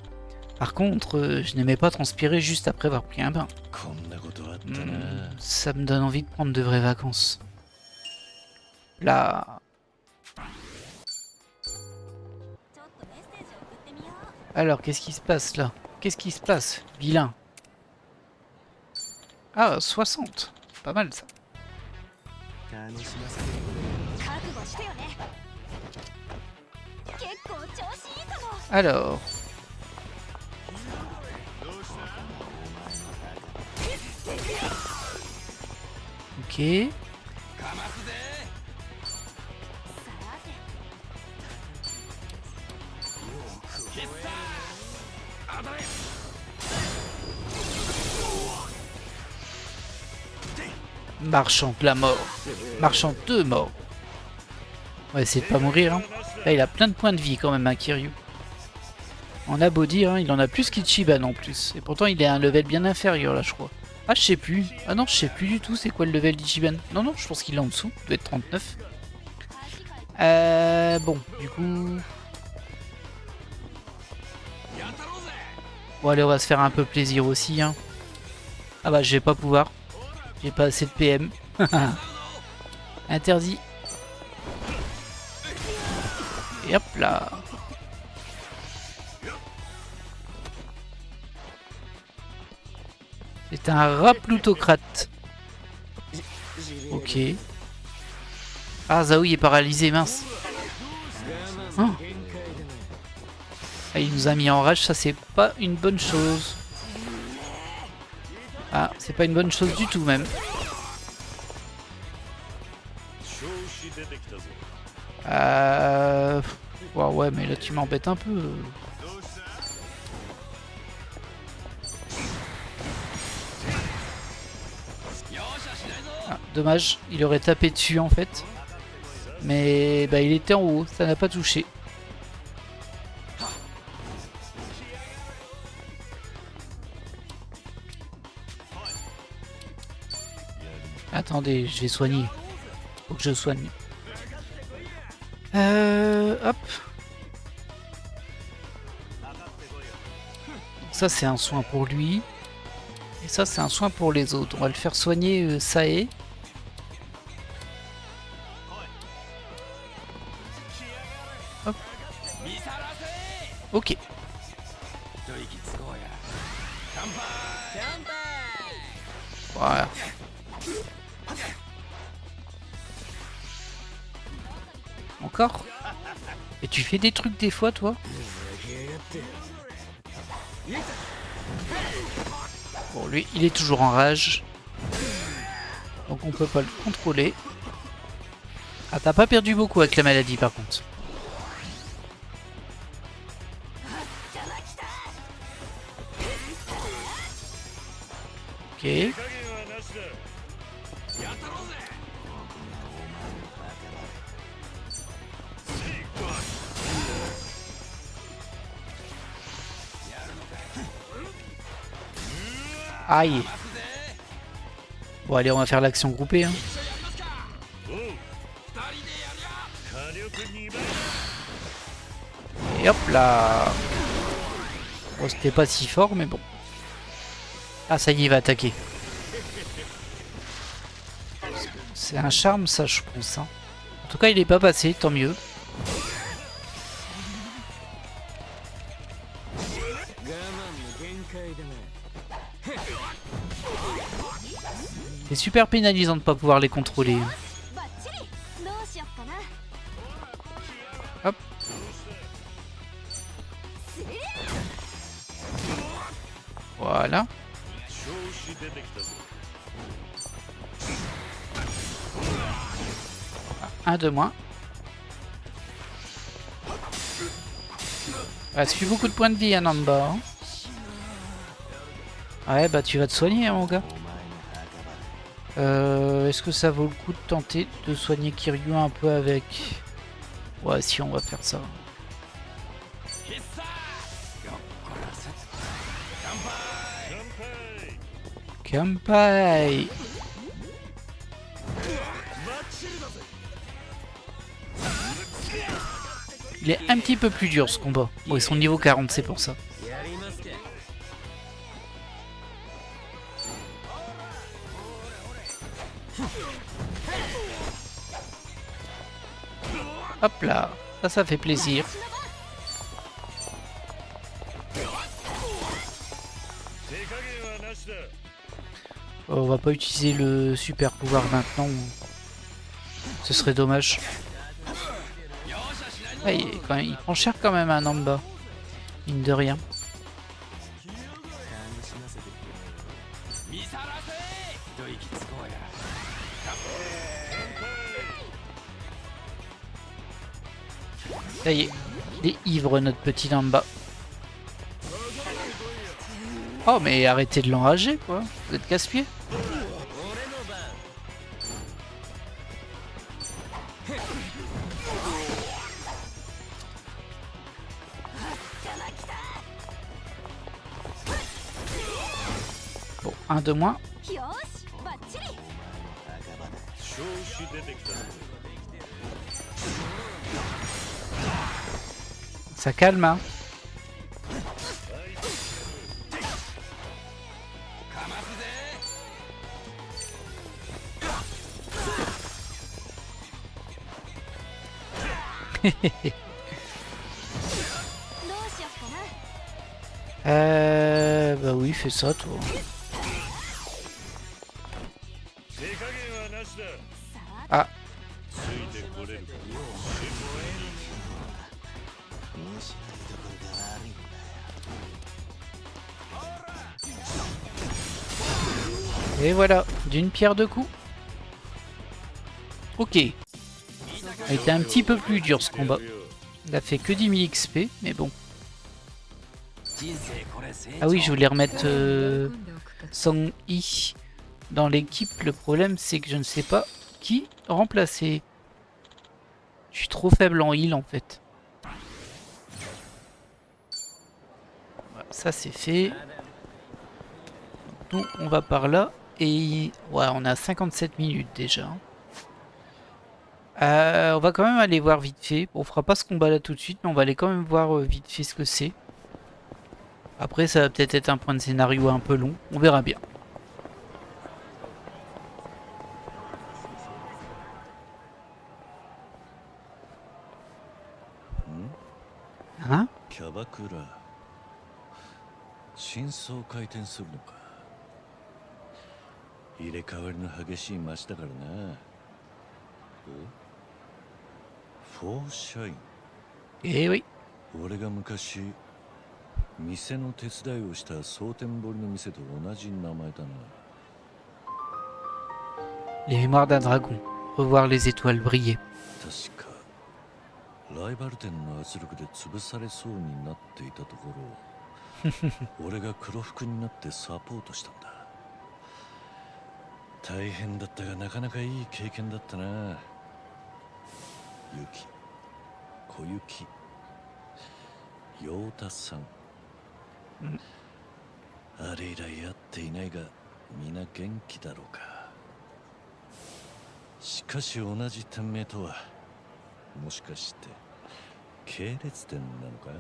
Par contre, je n'aimais pas transpirer juste après avoir pris un bain. Ça me donne envie de prendre de vraies vacances. Là... Alors, qu'est-ce qui se passe là? Qu'est-ce qui se passe? Vilain. Ah, 60. Pas mal ça. Alors... Ok. Marchand de la mort. Marchand de mort. On va essayer de pas mourir. Hein. Là, il a plein de points de vie quand même, hein, Kiryu. On a beau dire, hein, il en a plus qu'Ichiban en plus. Et pourtant, il est à un level bien inférieur là, je crois. Ah, je sais plus. Ah non, je sais plus du tout c'est quoi le level d'Ichiban. Non, non, je pense qu'il est en dessous. Il doit être 39. Bon, du coup... Bon, allez, on va se faire un peu plaisir aussi. Hein. Ah bah, je vais pas pouvoir. J'ai pas assez de PM. Interdit. Et hop là. C'est un rat plutocrate. Ok. Ah, Zaoui est paralysé, mince. Oh. Ah, il nous a mis en rage, ça c'est pas une bonne chose. Ah, c'est pas une bonne chose du tout même. Ouais, mais là tu m'embêtes un peu. Ah, dommage, il aurait tapé dessus en fait. Mais bah, il était en haut, ça n'a pas touché. Attendez, je vais soigner. Faut que je soigne. Hop. Ça c'est un soin pour lui. Et ça c'est un soin pour les autres. On va le faire soigner Sae. Hop. Ok. Voilà. Encore? Et tu fais des trucs des fois, toi? Bon, lui, il est toujours en rage. Donc on peut pas le contrôler. Ah, t'as pas perdu beaucoup avec la maladie, par contre. Ok. Aïe. Bon allez, on va faire l'action groupée. Hein. Et hop là. Bon, c'était pas si fort, mais bon. Ah, ça y est, il va attaquer. C'est un charme, ça, je pense. Hein. En tout cas, il est pas passé, tant mieux. C'est super pénalisant de pas pouvoir les contrôler. Hop. Voilà. Un de moins. Ah, ça fait beaucoup de points de vie, hein, Namba. Hein. Ouais, bah tu vas te soigner, hein, mon gars. Est-ce que ça vaut le coup de tenter de soigner Kiryu un peu avec... Ouais, si, on va faire ça. Kampai. Il est un petit peu plus dur ce combat. Bon, ils sont niveau 40, c'est pour ça. Hop là, ça fait plaisir. On va pas utiliser le super pouvoir maintenant. Ce serait dommage. Ah, il prend cher quand même un Amba. Mine de rien. Ça y est, il est ivre notre petit Namba. Oh mais arrêtez de l'enrager quoi, vous êtes casse-pied. Bon, un de moins. Ça calme hein. Bah oui, fais ça toi. Ah. Et voilà, d'une pierre deux coups. Ok. Il a été un petit peu plus dur ce combat. Il a fait que 10 000 XP, mais bon. Ah oui, je voulais remettre Song Yi dans l'équipe. Le problème, c'est que je ne sais pas qui remplacer. Je suis trop faible en heal en fait. Voilà, ça c'est fait. Donc on va par là. Et ouais, on a 57 minutes déjà. On va quand même aller voir vite fait. On fera pas ce combat là tout de suite, mais on va aller quand même voir vite fait ce que c'est. Après ça va peut-être être un point de scénario un peu long. On verra bien. Hein? 入れ替わりの激しい街だからな。フォーシャイン。oui。俺が昔店の手伝いをした蒼天堀の店と同じ名前だな。Les mémoires d'un dragon. Revoir les étoiles briller. 確かライバル店の圧力で潰されそうになっていたところ、俺が黒服になってサポートしたんだ。大変だったがなかなかいい経験だったな。ユキ、小雪、陽太さん、あれ以来会っていないが皆元気だろうか。しかし同じ店名とはもしかして系列店なのか。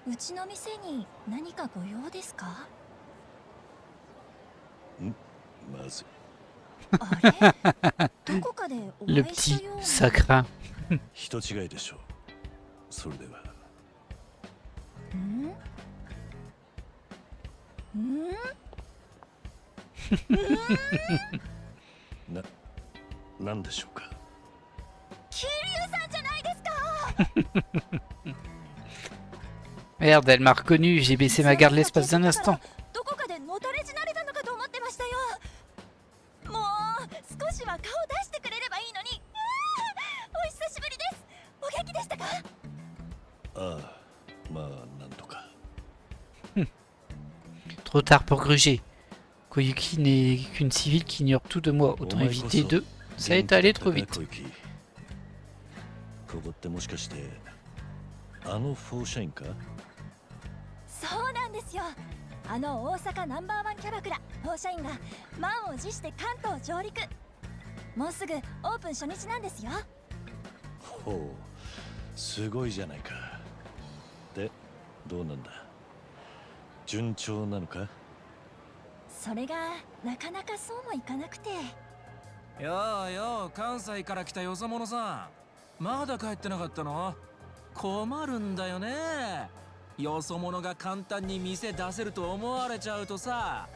うちの店に何かご用ですか？まずい。どこかでおLe 会いした petit ような。 sacrin. 人違いでしょう。それでは。なんでしょうか。桐生さんじゃないですか。 Merde, elle m'a reconnu. J'ai baissé ma garde l'espace d'un instant. どこかでのたれ死なれたのかと思ってましたよ。もう少しは顔出してくれればいいのに。お久しぶりです。お元気でしたか？ああ、まあなんとか。Trop tard pour gruger. Koyuki n'est qu'une civile qui ignore tout de moi. Autant éviter de... Ça est allé trop vite. ここってもしかしてあのフォーシャインか？そうなんですよ。あの大阪ナンバーワンキャバクラフォーシャインが満を持して関東上陸。もうすぐオープン初日なんですよ。ほう、すごいじゃないか。で、どうなんだ、順調なのか？それがなかなかそうもいかなくて。ようよう、関西から来たよそ者さん、まだ帰ってなかったの？困るんだよね。よそ者が簡単に店出せると思われちゃうとさ。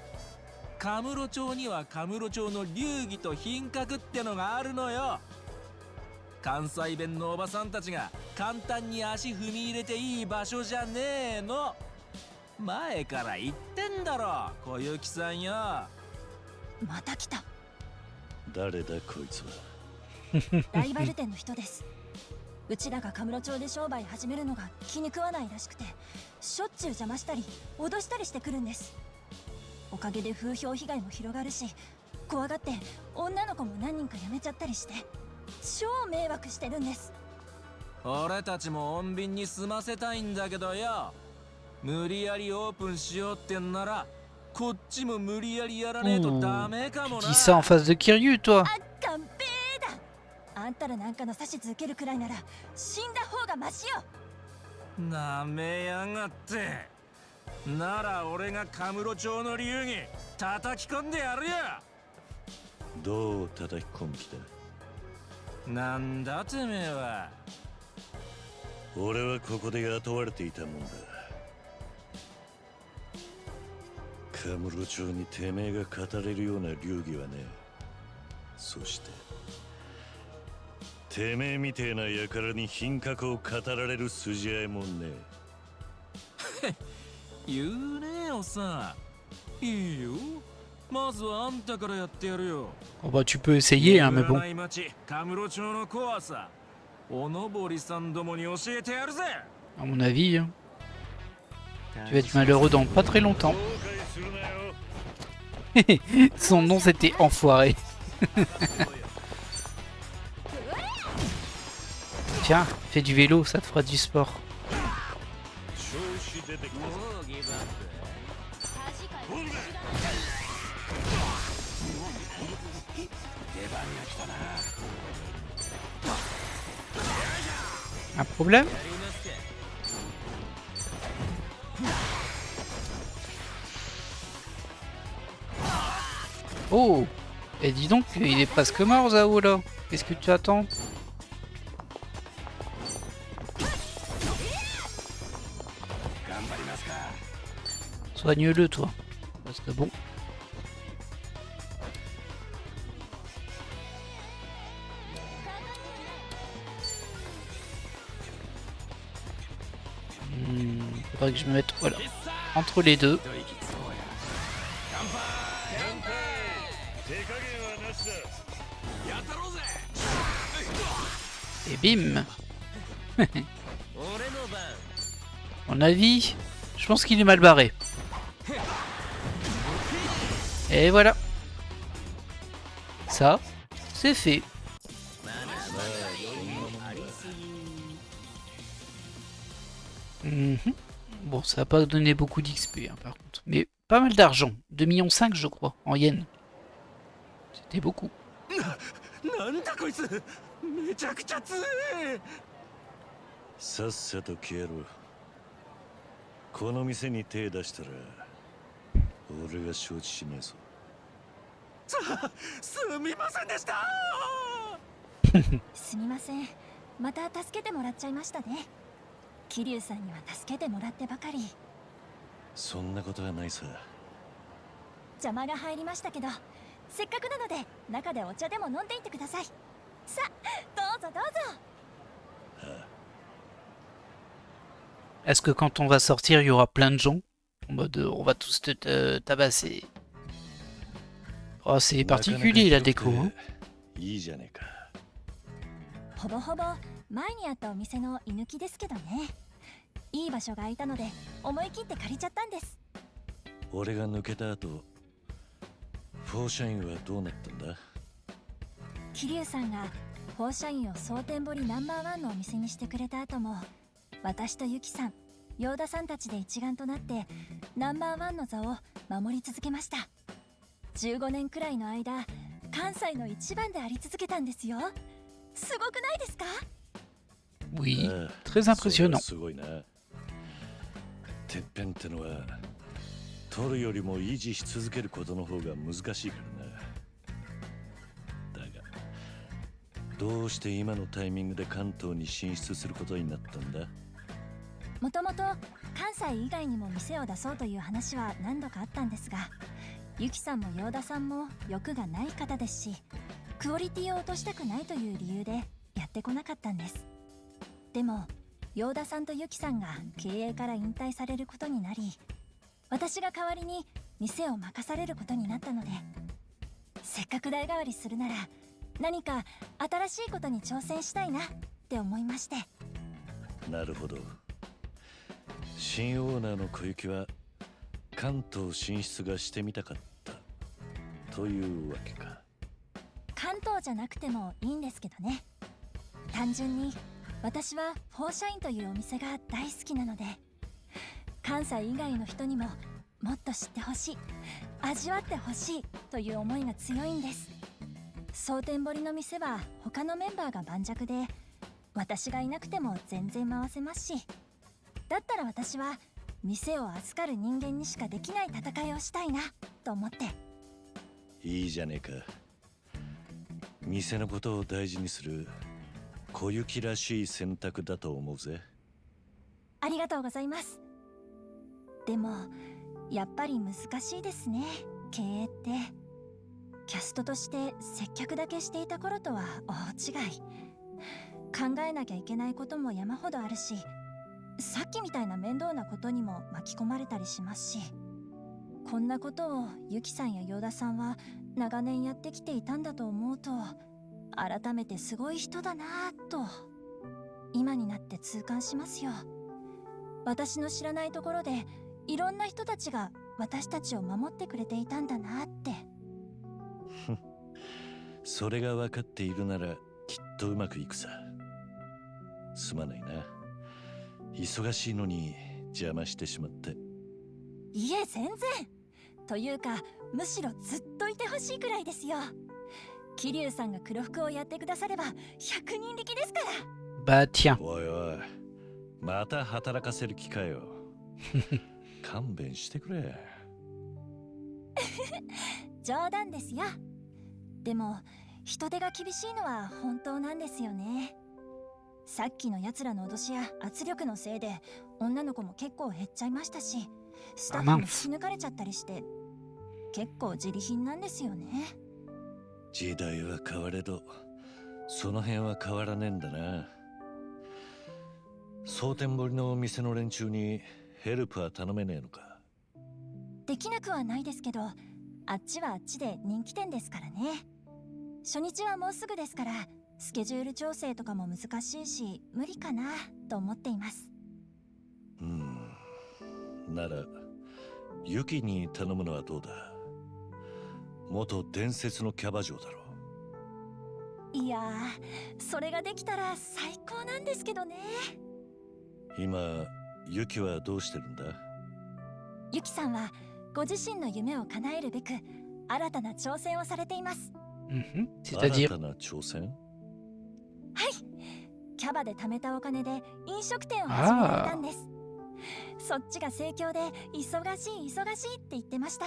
カムロ町にはカムロ町の流儀と品格ってのがあるのよ。関西弁のおばさんたちが簡単に足踏み入れていい場所じゃねえの。前から言ってんだろ、小雪さんよ。また来た。誰だこいつは。ライバル店の人です。うちらがカムロ町で商売始めるのが気に食わないらしくて、しょっちゅう邪魔したり脅したりしてくるんです。おかげで風評被害も広がるし、怖がって女の子も何人か辞めちゃったりして、超迷惑してるんです。俺たちも穏便に済ませたいんだけどよ。無理やりオープンしようってんなら、こっちも無理やりやらねえとダメかもな。Tu dis ça en face de Kiryu, toi? あかんべーだ。あんたらなんかの指図受けるくらいなら死んだ方がマシよ。なめやがって。なら俺がカムロ町の流儀叩き込んでやるよ。どう叩き込む気だ？なんだてめえは。俺はここで雇われていたもんだ。カムロ町にてめえが語れるような流儀はね。そしててめえみてえな輩に品格を語られる筋合いもね。言うねえおっさん。いいよ、まずはあんたからやってやるよ。Oh bah tu peux essayer, hein, mais bon. カムロ町の怖さ、おのぼりさんどもに教えてやるぜ。 À mon avis, hein. Tu vas être malheureux dans pas très longtemps. Son nom c'était Enfoiré. Tiens, fais du vélo, ça te fera du sport. Un problème? Oh! Et dis donc, il est presque mort, Zao, là. Qu'est-ce que tu attends? Soigne-le, toi. Parce que bon... faudrait que je me mette, voilà, entre les deux. Et bim. Mon avis, je pense qu'il est mal barré. Et voilà. Ça, c'est fait. Bon, ça n'a pas donné beaucoup d'XP hein, par contre. Mais pas mal d'argent. 2,5 millions je crois, en yens. C'était beaucoup. Çaっさと消えろ。この店に手出したら俺が承知しねえぞ。すみませんでした。すみません。また助けてもらっちゃいましたね。桐生さんには助けてもらってばかり。そんなことはないさ。邪魔が入りましたけど、せっかくなので中でお茶でも飲んでいってください。さあ、どうぞどうぞ。Est-ce que quand on va sortir, il y aura plein de gens? En mode, on va tous te tabasser. Oh, c'est particulier la déco. Hein. いいじゃねえか。ほぼほぼ前にあったお店の居抜きですけどね。いい場所が空いたので思い切って借りちゃったんです。俺が抜けた後、フォーシャインはどうなったんだ？桐生さんがフォーシャインを蒼天堀ナンバーワンのお店にしてくれた後も、私とユキさん、ヨーダさんたちで一丸となってナンバーワンの座を守り続けました。15年くらいの間、関西の一番であり続けたんですよ。すごくないですか？ Oui, ああ très それは impressionnant. すごいな。てっぺんってのは取るよりも維持し続けることの方が難しいからな。だがどうして今のタイミングで関東に進出することになったんだ？もともと関西以外にも店を出そうという話は何度かあったんですが、ユキさんもヨーダさんも欲がない方ですし、クオリティを落としたくないという理由でやってこなかったんです。でもヨーダさんとユキさんが経営から引退されることになり、私が代わりに店を任されることになったので、せっかく代替わりするなら何か新しいことに挑戦したいなって思いまして。なるほど。新オーナーの小雪は関東進出がしてみたかったというわけか。関東じゃなくてもいいんですけどね。単純に私はフォーシャインというお店が大好きなので、関西以外の人にももっと知ってほしい、味わってほしいという思いが強いんです。蒼天堀の店は他のメンバーが盤石で、私がいなくても全然回せますし、だったら私は店を預かる人間にしかできない戦いをしたいなと思って。いいじゃねえか。店のことを大事にする小雪らしい選択だと思うぜ。ありがとうございます。でもやっぱり難しいですね、経営って。キャストとして接客だけしていた頃とは大違い。考えなきゃいけないことも山ほどあるし、さっきみたいな面倒なことにも巻き込まれたりしますし、こんなことをユキさんやヨーダさんは長年やってきていたんだと思うと、改めてすごい人だなぁと今になって痛感しますよ。私の知らないところでいろんな人たちが私たちを守ってくれていたんだなって。それが分かっているならきっとうまくいくさ。すまないな、忙しいのに邪魔してしまって。いえ全然。というかむしろずっといてほしいくらいですよ。桐生さんが黒服をやってくだされば100人力ですから。Bah tiens. おいおい、また働かせる気かよ。勘弁してくれ。冗談ですよ。でも人手が厳しいのは本当なんですよね。さっきのやつらの脅しや圧力のせいで女の子も結構減っちゃいましたし、スタッフも引き抜かれちゃったりして結構自利品なんですよね。時代は変われどその辺は変わらねえんだな。蒼天堀の店の連中にヘルプは頼めねえのか？できなくはないですけど、あっちはあっちで人気店ですからね。初日はもうすぐですから、スケジュール調整とかも難しいし無理かなと思っています。ならユキに頼むのはどうだ？元伝説のキャバ嬢だろう。いやー、それができたら最高なんですけどね。今ユキはどうしてるんだ？ユキさんはご自身の夢を叶えるべく新たな挑戦をされています。新たな挑戦？はい、キャバで貯めたお金で飲食店を始められたんです。そっちが盛況で忙しい忙しいって言ってました。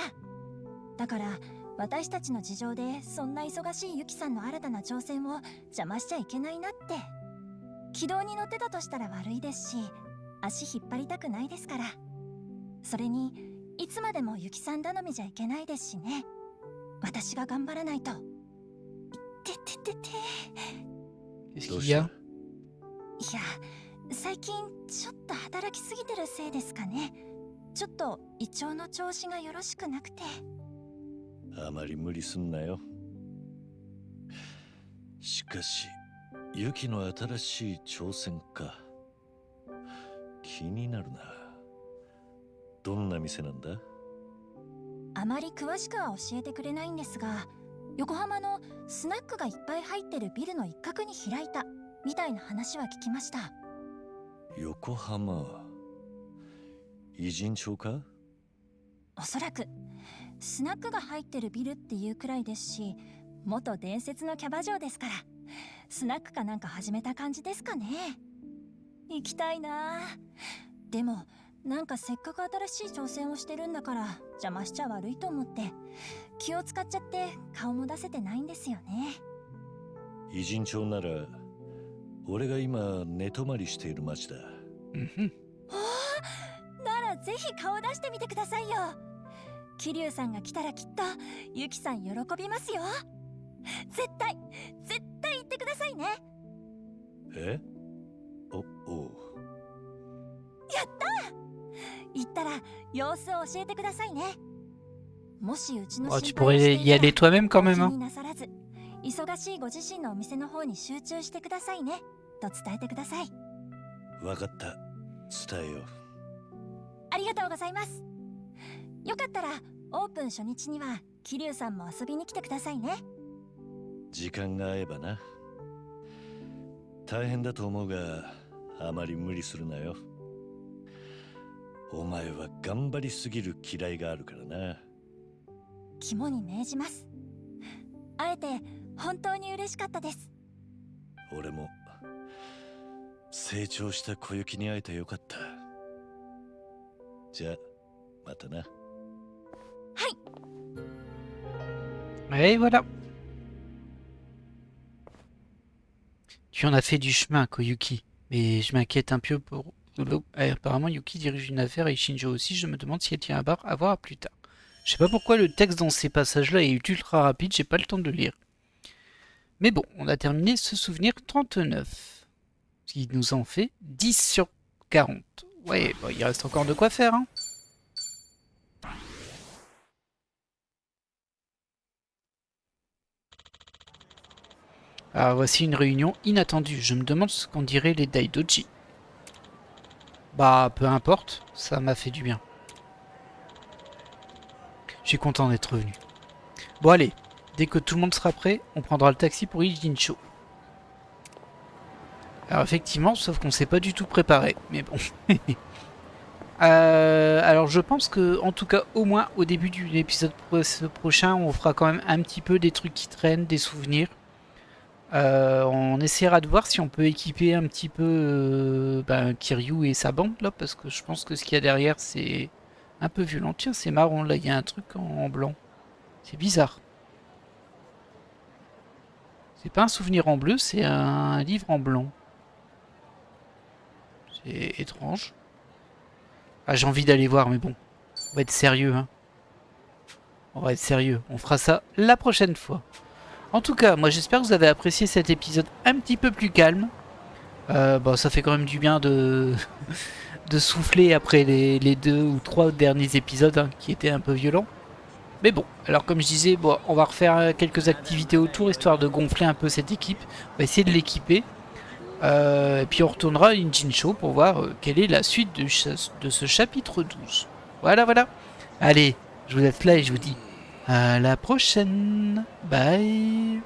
だから私たちの事情でそんな忙しいユキさんの新たな挑戦を邪魔しちゃいけないなって。軌道に乗ってたとしたら悪いですし、足引っ張りたくないですから。それにいつまでもユキさん頼みじゃいけないですしね。私が頑張らないと。どうした？いや、最近ちょっと働きすぎてるせいですかね。ちょっと胃腸の調子がよろしくなくて。あまり無理すんなよ。しかしユキの新しい挑戦か。気になるな。どんな店なんだ？あまり詳しくは教えてくれないんですが、横浜のスナックがいっぱい入ってるビルの一角に開いたみたいな話は聞きました。横浜、偉人町か？おそらくスナックが入ってるビルっていうくらいですし、元伝説のキャバ嬢ですから、スナックかなんか始めた感じですかね。行きたいな。でもなんかせっかく新しい挑戦をしてるんだから邪魔しちゃ悪いと思って気を使っちゃって顔も出せてないんですよね。偉人町なら俺が今寝泊まりしている町だ。ならぜひ顔出してみてくださいよ。桐生さんが来たらきっとユキさん喜びますよ。絶対言ってくださいね。え？おう。やった！行ったら様子を教えてくださいね。もしうちの Tu pourrais y aller toi-même quand même, 気 hein. になさらず忙しいご自身のお店の方に集中してくださいねと伝えてください。わかった。伝えよう。ありがとうございます。よかったらオープン初日には桐生さんも遊びに来てくださいね。時間が合えばな。大変だと思うがあまり無理するなよ。お前は頑張りすぎる嫌いがあるからな。肝に銘じます。会えて本当に嬉しかったです。俺も成長した小雪に会えてよかった。じゃあまたな。はい。Et voilà. Tu en as fait du chemin, Koyuki. Mais je m'inquiète un peu pour... Apparemment, Yuki dirige une affaire et Shinjo aussi. Je me demande si elle tient à voir plus tard. Je sais pas pourquoi le texte dans ces passages-là est ultra rapide. J'ai pas le temps de le lire. Mais bon, on a terminé ce souvenir 39. Ce qui nous en fait 10 sur 40. Ouais, bon, il reste encore de quoi faire, hein. Alors voici une réunion inattendue. Je me demande ce qu'en diraient les Daidoji. Bah, peu importe, ça m'a fait du bien. Je suis content d'être venu. Bon allez, dès que tout le monde sera prêt, on prendra le taxi pour Ijincho. Alors effectivement, sauf qu'on s'est pas du tout préparé, mais bon. Alors je pense que, en tout cas, au moins au début de l'épisode prochain, on fera quand même un petit peu des trucs qui traînent, des souvenirs. On essaiera de voir si on peut équiper un petit peu Kiryu et sa bande là, parce que je pense que ce qu'il y a derrière c'est un peu violent. Tiens, c'est marrant, là il y a un truc en blanc. C'est bizarre. C'est pas un souvenir en bleu, c'est un livre en blanc. C'est étrange. Ah, j'ai envie d'aller voir, mais bon, on va être sérieux, hein. On va être sérieux, on fera ça la prochaine fois. En tout cas, moi j'espère que vous avez apprécié cet épisode un petit peu plus calme. Bon, ça fait quand même du bien de souffler après les 2 ou 3 derniers épisodes hein, qui étaient un peu violents. Mais bon, alors comme je disais, bon, on va refaire quelques activités autour histoire de gonfler un peu cette équipe. On va essayer de l'équiper. Et puis on retournera à Ijincho pour voir quelle est la suite de ce chapitre 12. Voilà, voilà. Allez, je vous laisse là et je vous dis... à la prochaine. Bye.